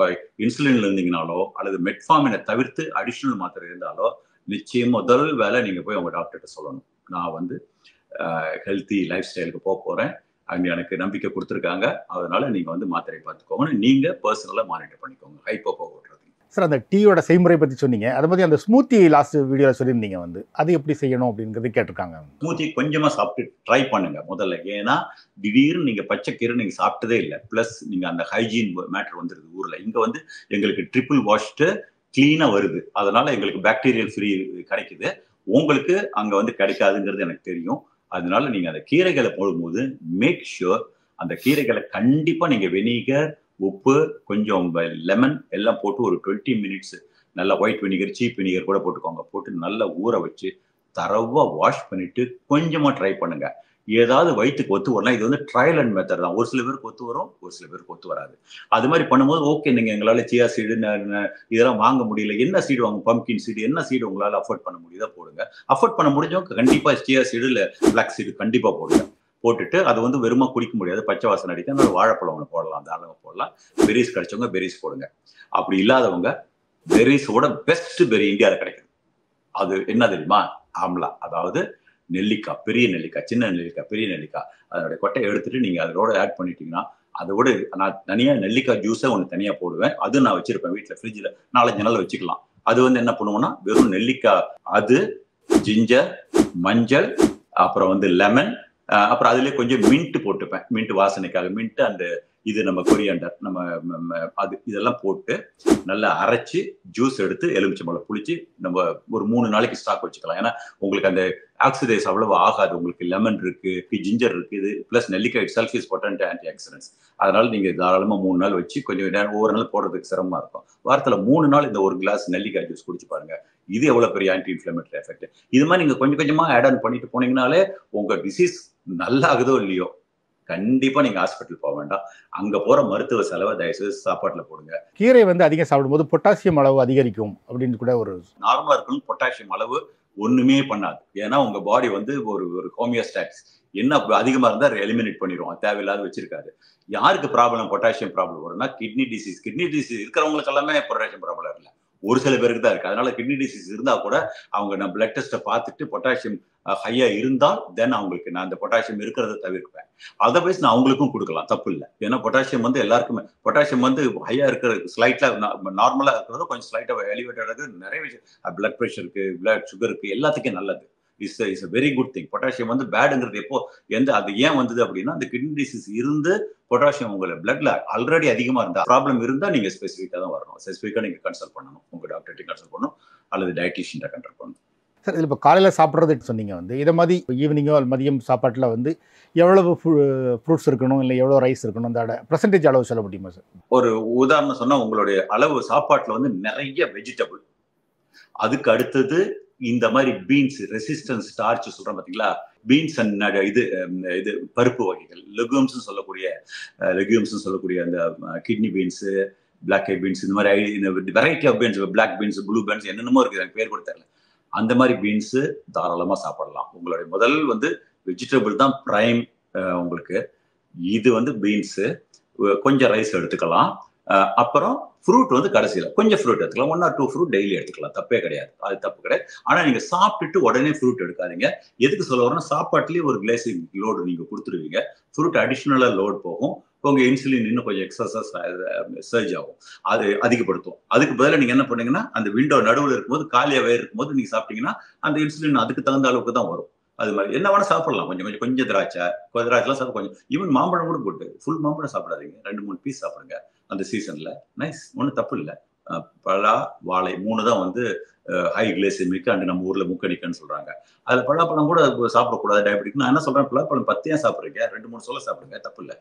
S4: இன்சுலின்ல இருந்தீங்கனாலோ அல்லது மெட்ஃபார்மினை தவிர்த்து அடிஷனல் மாத்திரை இருந்தாலோ நிச்சயம் முதல் வேலை நீங்க போய் உங்க டாக்டர்கிட்ட சொல்லணும், நான் வந்து ஹெல்த்தி லைஃப் ஸ்டைலுக்கு போறேன், அங்க எனக்கு நம்பிக்கை கொடுத்துருக்காங்க, அதனால நீங்க வந்து மாத்திரை பார்த்துக்கோங்க, நீங்க பர்சனலா மானிட்டர் பண்ணிக்கோங்க. ஹைப்போ போடுறது
S3: சார். அந்த டீயோட செய்முறை பத்தி சொன்னீங்க, அதை பத்தி அந்த ஸ்மூத்தி லாஸ்ட் வீடியோல சொல்லியிருந்தீங்க, வந்து அது எப்படி செய்யணும் அப்படிங்கிறது கேட்டிருக்காங்க.
S4: ஸ்மூத்தி கொஞ்சமா சாப்பிட்டு ட்ரை பண்ணுங்க முதல்ல. ஏன்னா திடீர்னு நீங்க பச்சைக்கீரை நீங்க சாப்பிட்டதே இல்லை, பிளஸ் நீங்க அந்த ஹைஜீன் மேட்டர் வந்துருது ஊர்ல. இங்க வந்து எங்களுக்கு ட்ரிபிள் வாஷ்டு கிளீனா வருது, அதனால எங்களுக்கு பாக்டீரியல் ஃப்ரீ கிடைக்குது, உங்களுக்கு அங்க வந்து கிடைக்காதுங்கிறது எனக்கு தெரியும். அதனால நீங்க அந்த கீரைகளை போடும்போது மேக் ஷுர் அந்த கீரைகளை கண்டிப்பா நீங்க வெனிகர், உப்பு, கொஞ்சம் லெமன் எல்லாம் போட்டு ஒரு 20 மினிட்ஸ் நல்லா ஒயிட் வினிகர், சீப் வினிகர் கூட போட்டுக்கோங்க, போட்டு நல்லா ஊற வச்சு தரவா வாஷ் பண்ணிட்டு கொஞ்சமா ட்ரை பண்ணுங்க. ஏதாவது வயிற்றுக்கு ஒத்து வரலாம். இது வந்து ட்ரையல் அண்ட் மெத்தட் தான். ஒரு சில பேருக்கு ஒத்து வரும், ஒரு சில பேருக்கு ஒத்து வராது. அது மாதிரி பண்ணும்போது ஓகே, நீங்க எங்களால சியா சீடு இதெல்லாம் வாங்க முடியல, என்ன சீடு வாங்க, பம்கின் சீடு, என்ன சீடு உங்களால அஃபோர்ட் பண்ண முடியுதா போடுங்க. அஃபோர்ட் பண்ண முடிஞ்சவங்க கண்டிப்பா சியா சீடு இல்ல பிளாக் சீடு கண்டிப்பா போடுங்க. போட்டுட்டு அது வந்து வெறுமா குடிக்க முடியாது, பச்சை வாசனை அடிக்க, அதனால வாழைப்பழம் ஒன்று போடலாம், தாராளமா போடலாம். பெரிஸ் கிடைச்சவங்க பெரிஸ் போடுங்க. அப்படி இல்லாதவங்க பெரிஸோட பெஸ்ட் பெரி இந்தியாவில் கிடைக்கும். அது என்ன தெரியுமா, ஆம்லா. அதாவது நெல்லிக்காய், பெரிய நெல்லிக்காய், சின்ன நெல்லிக்காய், பெரிய நெல்லிக்காய், அதனுடைய கொட்டையை எடுத்துட்டு நீங்க அதோட ஆட் பண்ணிட்டீங்கன்னா, அதோட நான் தனியா நெல்லிக்காய் ஜூஸை ஒன்று தனியா போடுவேன். அது நான் வச்சிருப்பேன் வீட்டுல ஃப்ரிட்ஜில், 4-5 நாள் வச்சுக்கலாம். அது வந்து என்ன பண்ணுவோம்னா, வெறும் நெல்லிக்காய், அது ஜிஞ்சர், மஞ்சள், அப்புறம் வந்து லெமன், அப்புறம் அதுலேயே கொஞ்சம் மின்ட் போட்டுப்பேன், மின்ட் வாசனைக்காக. மின்ட் அந்த இது நம்ம கொரியாண்டர் அது இதெல்லாம் போட்டு நல்லா அரைச்சி ஜூஸ் எடுத்து எலுமிச்சம்பழம் புளிச்சு நம்ம ஒரு 3 நாளைக்கு ஸ்டாக் வச்சுக்கலாம். ஏன்னா உங்களுக்கு அந்த ஆக்சிடைஸ் அவ்வளவு ஆகாது. உங்களுக்கு லெமன் இருக்கு, ஜிஞ்சர் இருக்கு, இது பிளஸ் நெல்லிக்காய் self is potent anti oxidants. அதனால நீங்க தாராளமா 3 நாள் வச்சு கொஞ்சம் நேரம் ஒவ்வொரு நாள் போடுறதுக்கு சிரமமா இருக்கும். வாரத்துல 3 நாள் இந்த ஒரு கிளாஸ் நெல்லிக்காய் ஜூஸ் குடிச்சு பாருங்க. இது எவ்வளவு பெரிய ஆன்டி இன்ஃபிளமேட்டரி எஃபெக்ட். இது மாதிரி நீங்க கொஞ்சம் கொஞ்சமா ஆட் ஆன் பண்ணிட்டு போனீங்கனாலே உங்க டிசீஸ் நல்லா ஆகுதோ இல்லையோ கண்டிப்பா நீங்க ஹாஸ்பிட்டல் போக வேண்டாம். அங்க போற மருத்துவ செலவை தயவுசெய்து சாப்பாட்டுல போடுங்க.
S3: கீரை வந்து அதிகம் சாப்பிடும்போது பொட்டாசியம் அளவு அதிகரிக்கும் அப்படின்னு கூட ஒரு
S4: நார்மலா இருக்கணும். பொட்டாசியம் அளவு ஒண்ணுமே பண்ணாது. ஏன்னா உங்க பாடி வந்து ஒரு ஹோமியோஸ்டாட்ஸ் என்ன அதிகமா இருந்தா எலிமினேட் பண்ணிடும். தேவையில்லாத வச்சிருக்காரு. யாருக்கு ப்ராப்ளம் பொட்டாசியம் ப்ராப்ளம் வரும்னா கிட்னி டிசீஸ் இருக்கிறவங்களுக்கு எல்லாமே பொட்டாசியம் ப்ராப்ளம் இல்லை, ஒரு சில பேருக்கு தான் இருக்கு. அதனால கிட்னி டிசீஸ் இருந்தா கூட அவங்க நான் பிளட் டெஸ்ட்டை பார்த்துட்டு பொட்டாசியம் ஹையா இருந்தால் தென் அவங்களுக்கு நான் அந்த பொட்டாசியம் இருக்கிறத தவிர்ப்பேன். அதர்வைஸ் நான் அவங்களுக்கும் கொடுக்கலாம், தப்பு இல்லை. ஏன்னா பொட்டாசியம் வந்து எல்லாருக்குமே பொட்டாசியம் வந்து ஹையா இருக்கிறது ஸ்லைட்ல நார்மலா இருக்கிறது கொஞ்சம் ஸ்லைட்டா எலிவேட்டட் ஆகுது. நிறைய விஷயம் பிளட் ப்ரெஷருக்கு, பிளட் சுகருக்கு எல்லாத்துக்கும் நல்லது. Is a very good thing. Potassium வந்து பேடுங்கிறது எப்போ அது ஏன் வந்தது அப்படின்னா அந்த கிட்னி டிசீஸ் இருந்து பொட்டாசியம் உங்களை பிளட்ல ஆல்ரெடி அதிகமா இருந்தா ப்ராப்ளம் இருந்தா நீங்க ஸ்பெசிஃபிக்கா தான் வரணும். ஸ்பெசிஃபிக்கா நீங்க கன்சல்ட் பண்ணணும், உங்க டாக்டர்கிட்ட கன்சல்ட் பண்ணணும் அல்லது டயட்டிஷியன் கன்சல்ட் பண்ணணும்.
S3: சார் இதில் இப்போ காலையில் சாப்பிட்றது சொன்னீங்க வந்து இதை மாதிரி ஈவினிங்கோ மதியம் சாப்பாட்டில் வந்து எவ்வளவு ஃப்ரூட்ஸ் இருக்கணும், இல்லை எவ்வளோ ரைஸ் இருக்கணும், அந்த பர்சன்டேஜ் அளவு சொல்ல முடியுமா சார்?
S4: ஒரு உதாரணம் சொன்னா உங்களுடைய அளவு சாப்பாட்டில் வந்து நிறைய வெஜிடபிள், அதுக்கு அடுத்தது இந்த மாதிரி பீன்ஸ் ரெசிஸ்டன்ஸ் ஸ்டார்ச் சொல்றோம் பாத்தீங்களா, பீன்ஸ் அண்ட் இது பருப்பு வகைகள் லெகும்ஸ் சொல்லக்கூடிய அந்த kidney beans, black eye beans, இந்த மாதிரி variety of beans, black beans, blue beans என்னென்னமோ இருக்குது, எனக்கு பேர் கூட தெரியல. அந்த மாதிரி பீன்ஸ் தாராளமா சாப்பிடலாம். உங்களுடைய முதல் வந்து வெஜிடபிள் தான் பிரைம் உங்களுக்கு. இது வந்து பீன்ஸ், கொஞ்சம் ரைஸ் எடுத்துக்கலாம். அப்புறம் ஃப்ரூட் வந்து கடைசியில் கொஞ்சம் ஃப்ரூட் எடுத்துக்கலாம். 1 or 2 ஃப்ரூட் டெய்லி எடுத்துக்கலாம், தப்பே கிடையாது, அது தப்பு கிடையாது. ஆனா நீங்க சாப்பிட்டுட்டு உடனே ஃப்ரூட் எடுக்காதீங்க. எதுக்கு சொல்ல வரேன்னா சாப்பாட்டுலயே ஒரு கிளாசிக் லோடு நீங்க கொடுத்துருவீங்க, ஃப்ரூட் அடிஷ்னலா லோட் போகும், உங்க இன்சுலின் இன்னும் கொஞ்சம் எக்ஸஸா சர்ஜ் ஆகும், அது அதிகப்படுத்தும். அதுக்கு பதிலாக நீங்க என்ன பண்ணீங்கன்னா அந்த விண்டோ நடுவில் இருக்கும்போது காலியாவே இருக்கும்போது நீங்க சாப்பிட்டீங்கன்னா அந்த இன்சுலின் அதுக்கு தகுந்த அளவுக்கு தான் வரும். அது மாதிரி என்ன வேணா சாப்பிடலாம், கொஞ்சம் திராட்சைலாம் சாப்பிட, கொஞ்சம் ஈவன் மாம்பழம் கூட போட்டு ஃபுல் மாம்பழம் சாப்பிடாதீங்க, 2-3 பீஸ் சாப்பிடுங்க அந்த சீசன்ல. நைஸ், ஒன்றும் தப்பு இல்லை. பலா, வாழை 3 தான் வந்து ஹை கிளைசெமிக் அண்ட் நம்ம ஊர்ல முக்கணிக்கன்னு சொல்றாங்க. அதுல பலாப்பழம் கூட சாப்பிடக்கூடாது டயபெட்டிக். நான் என்ன சொல்றேன், பலாப்பழம் 10 சாப்பிடுறீங்க, 2-3 சொல்ல சாப்பிடுங்க, தப்பு இல்லை.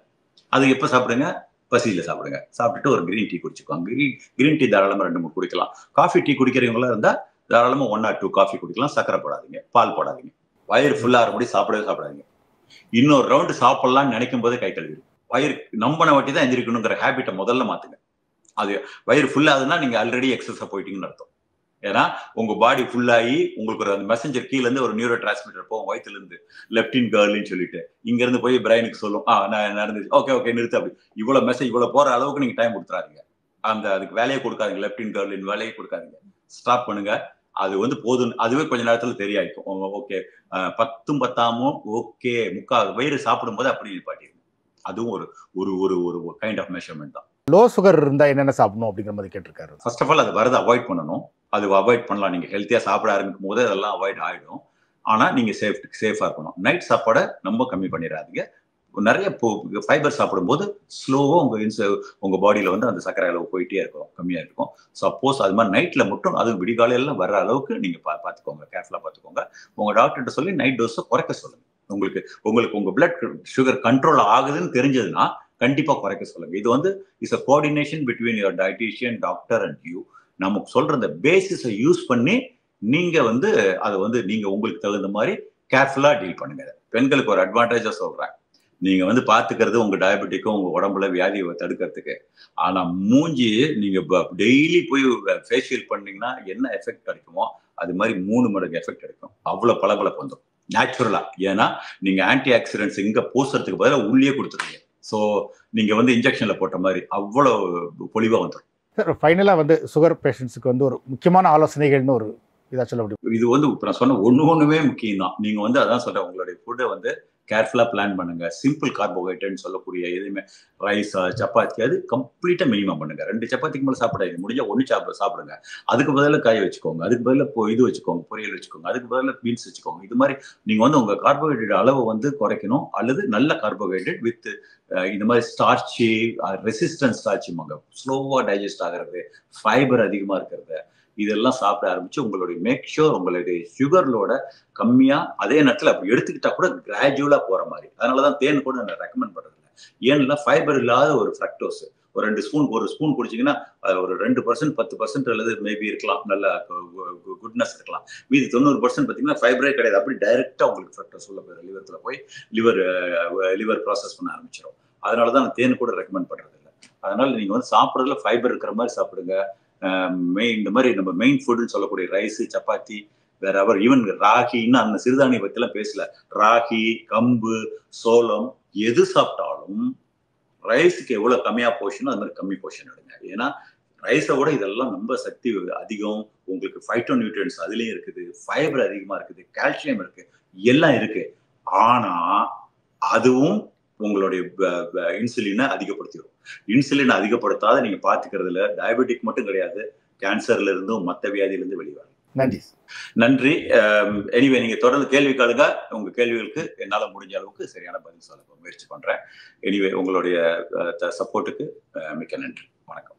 S4: அது எப்ப சாப்பிடுங்க, பசியில சாப்பிடுங்க. சாப்பிட்டுட்டு ஒரு கிரீன் டீ குடிச்சுக்கோங்க. கிரீன் டீ தாராளமா 2-3 குடிக்கலாம். காஃபி டீ குடிக்கிறவங்களா இருந்தா தாராளமா 1 or 2 காஃபி குடிக்கலாம். சக்கரை போடாதீங்க, பால் போடாதீங்க. வயிறு ஃபுல்லா இருப்படி சாப்பிடாதீங்க. இன்னொரு ரவுண்டு சாப்பிடலாம்னு நினைக்கும் போதே கை கழுவி வயிறு நம்பனை வட்டி தான் எந்திரிக்கணுங்கிற ஹேபிட்டை முதல்ல மாத்துங்க. அது வயிறு ஃபுல்லாதுன்னா நீங்க ஆல்ரெடி எக்ஸஸா போயிட்டீங்கன்னு அர்த்தம். ஏன்னா உங்க பாடி ஃபுல்லாகி உங்களுக்கு ஒரு அந்த மெசஞ்சர் கீழ இருந்து ஒரு நியூரோ டிரான்ஸ்மிட்டர் போகும் வயிற்றுல இருந்து, லெப்டின் கர்லின்னு சொல்லிட்டு இங்க இருந்து போய் பிரைனுக்கு சொல்லும், நான் நடந்துச்சு, ஓகே நிறுத்து. அப்படி இவ்வளவு மெசேஜ் இவ்வளவு போற அளவுக்கு நீங்க டைம் கொடுத்துறாதீங்க. அதுக்கு வேலையை கொடுக்காதீங்க, லெப்டின் கர்லின் வேலையை கொடுக்காதீங்க, ஸ்டாப் பண்ணுங்க. அது வந்து போதும், அதுவே கொஞ்ச நேரத்துல தெரியாயிருக்கும். ஓகே 10 பத்தாமோ ஓகே முக்கால் வயிறு சாப்பிடும் போது அப்படி நிப்பாட்டிருங்க. அதுவும் ஒரு கைண்ட் ஆஃப் மெஷர்மெண்ட் தான்.
S3: லோ சுகர் இருந்தா என்னென்ன சாப்பிடணும் அப்படிங்கிற மாதிரி கேட்டிருக்காரு.
S4: ஃபர்ஸ்ட் ஆஃப் ஆல் அது வரதை அவாய்ட் பண்ணணும். அது அவாய்ட் பண்ணலாம். நீங்க ஹெல்த்தியா சாப்பிட ஆரம்பிக்கும் போது அதெல்லாம் அவாய்ட் ஆயிடும். ஆனா நீங்க சேஃபா இருக்கணும். நைட் சாப்பாடை ரொம்ப கம்மி பண்ணிடாதீங்க. நிறைய ஃபைபர் சாப்பிடும்போது ஸ்லோவா உங்க பாடியில வந்து அந்த சர்க்கரை அளவு போயிட்டே இருக்கும், கம்மியா இருக்கும். சப்போஸ் அது மாதிரி நைட்ல மட்டும் அது விடிகாலையெல்லாம் வர்ற அளவுக்கு நீங்க பாத்துக்கோங்க, கேர்ஃபுல்லா பாத்துக்கோங்க. உங்க டாக்டர்கிட்ட சொல்லி நைட் டோஸை குறைக்க சொல்லுங்க. உங்களுக்கு உங்க பிளட் சுகர் கண்ட்ரோல் ஆகுதுன்னு தெரிஞ்சதுன்னா கண்டிப்பா குறைக்க சொல்லுங்க. இது வந்து is a coordination between your dietitian, doctor and you. நமக்கு சொல்ற அந்த பேசிஸை யூஸ் பண்ணி நீங்க வந்து அதை வந்து நீங்க உங்களுக்கு தகுந்த மாதிரி கேர்ஃபுல்லா டீல் பண்ணுங்க. பெண்களுக்கு ஒரு அட்வான்டேஜா சொல்றேன், நீங்க வந்து பாத்துக்கிறது உங்க டயபெட்டிக்கும் உங்க உடம்புல வியாதியை தடுக்கிறதுக்கு. ஆனா மூஞ்சி நீங்க டெய்லி போய் ஃபேஷியல் பண்ணீங்கன்னா என்ன எஃபெக்ட் கிடைக்குமோ அது மாதிரி 3 மடங்கு எஃபெக்ட் கிடைக்கும். அவ்வளவு பளபளப்பு வந்துடும் நேச்சுரலா. ஏன்னா நீங்க ஆன்டி ஆக்சிடென்ட்ஸ் இங்க பூசுறதுக்கு பதிலாக உள்ளே கொடுத்துருவீங்க. ஸோ நீங்க வந்து இன்ஜெக்ஷன்ல போட்ட மாதிரி அவ்வளவு பொலிவா வந்துடும்.
S3: சார் ஃபைனலாக வந்து சுகர் பேஷண்ட்ஸுக்கு வந்து ஒரு முக்கியமான ஆலோசனைகள்னு ஒரு இதாக சொல்ல முடியும்.
S4: இது வந்து நான் சொன்ன ஒண்ணுமே முக்கியம் தான். நீங்க வந்து அதான் சொல்றேன், உங்களுடைய ஃபுட்டை வந்து கேர்ஃபுல்லா பிளான் பண்ணுங்க. சிம்பிள் கார்போஹைட்ரேட்னு சொல்லக்கூடிய எதுவுமே ரைஸா சப்பாத்தி அது கம்ப்ளீட்டா மினிமம் பண்ணுங்க. 2 சப்பாத்திக்கு மேல சாப்பிடாதீங்க. முடிஞ்சா 1 சாப்பிடுங்க. அதுக்கு பதிலா காய் வச்சுக்கோங்க. அதுக்கு பதிலா இது வச்சுக்கோங்க, பொரியல் வச்சுக்கோங்க. அதுக்கு பதிலா பீன்ஸ் வச்சுக்கோங்க. இது மாதிரி நீங்க வந்து உங்க கார்போஹைட்ரேட் அளவு வந்து குறைக்கணும். அல்லது நல்ல கார்போஹைட்ரேட் வித் இந்த மாதிரி ஸ்டார்ச்சி, ரெசிஸ்டன்ஸ் ஸ்டார்ச்சுமாங்க, ஸ்லோவா டைஜஸ்ட் ஆகிறது, ஃபைபர் அதிகமா இருக்கிறது, இதெல்லாம் சாப்பிட ஆரம்பிச்சு உங்களுடைய மேக் ஷூர் உங்களுடைய சுகர்லோட கம்மியா, அதே நேரத்தில் அப்படி எடுத்துக்கிட்டா கூட கிராஜுவலா போற மாதிரி. அதனாலதான் தேன் கூட நான் ரெக்கமெண்ட் பண்றது இல்லை. ஏன்னா ஃபைபர் இல்லாத ஒரு ஃப்ரக்டோஸ் ஒரு 2 ஸ்பூன் குடிச்சிங்கன்னா ஒரு 2%, 10% அல்லது மேபி இருக்கலாம், நல்ல குட்னஸ் இருக்கலாம். மீதி 90% பார்த்தீங்கன்னா ஃபைபரே கிடையாது. அப்படி டைரக்டா உங்களுக்கு ஃப்ரக்டோஸ் உள்ள போய் லிவரத்துல போய் லிவர் ப்ராசஸ் பண்ண ஆரம்பிச்சிடும். அதனால தான் நான் தேன் கூட ரெக்கமெண்ட் பண்றது இல்லை. அதனால நீங்க வந்து சாப்பிட்றதுல ஃபைபர் இருக்கிற மாதிரி சாப்பிடுங்க. இந்த மாதிரி நம்ம மெயின் ஃபுட்னு சொல்லக்கூடிய ரைஸ், சப்பாத்தி, வேற அவர் ஈவன் ராகின்னு அந்த சிறுதானிய பத்தி எல்லாம் பேசல. ராகி, கம்பு, சோளம் எது சாப்பிட்டாலும் ரைஸுக்கு எவ்வளவு கம்மியா போர்ஷனோ அது மாதிரி கம்மி போர்ஷன் எடுங்க. ஏன்னா ரைஸை விட இதெல்லாம் ரொம்ப சக்தி அதிகம். உங்களுக்கு ஃபைட்டோ நியூட்ரியன்ஸ் அதுலயும் இருக்குது, ஃபைபர் அதிகமா இருக்குது, கால்சியம் இருக்கு, எல்லாம் இருக்கு. ஆனா அதுவும் உங்களுடைய இன்சுலினை அதிகப்படுத்திடும். இன்சுலின் அதிகப்படுத்தாத நீங்க பாத்துக்கிறதுல டயபெட்டிக் மட்டும் கிடையாது, கேன்சர்ல இருந்தும் மற்ற வியாதியில இருந்து வெளிவரும். நன்றி. எனிவே நீங்க தொடர்ந்து கேள்வி கேளுங்க. உங்க கேள்விகளுக்கு என்னால முடிஞ்ச அளவுக்கு சரியான பதில் சொல்ல முயற்சி பண்றேன். எனிவே உங்களுடைய சப்போர்ட்டுக்கு மிக்க நன்றி. வணக்கம்.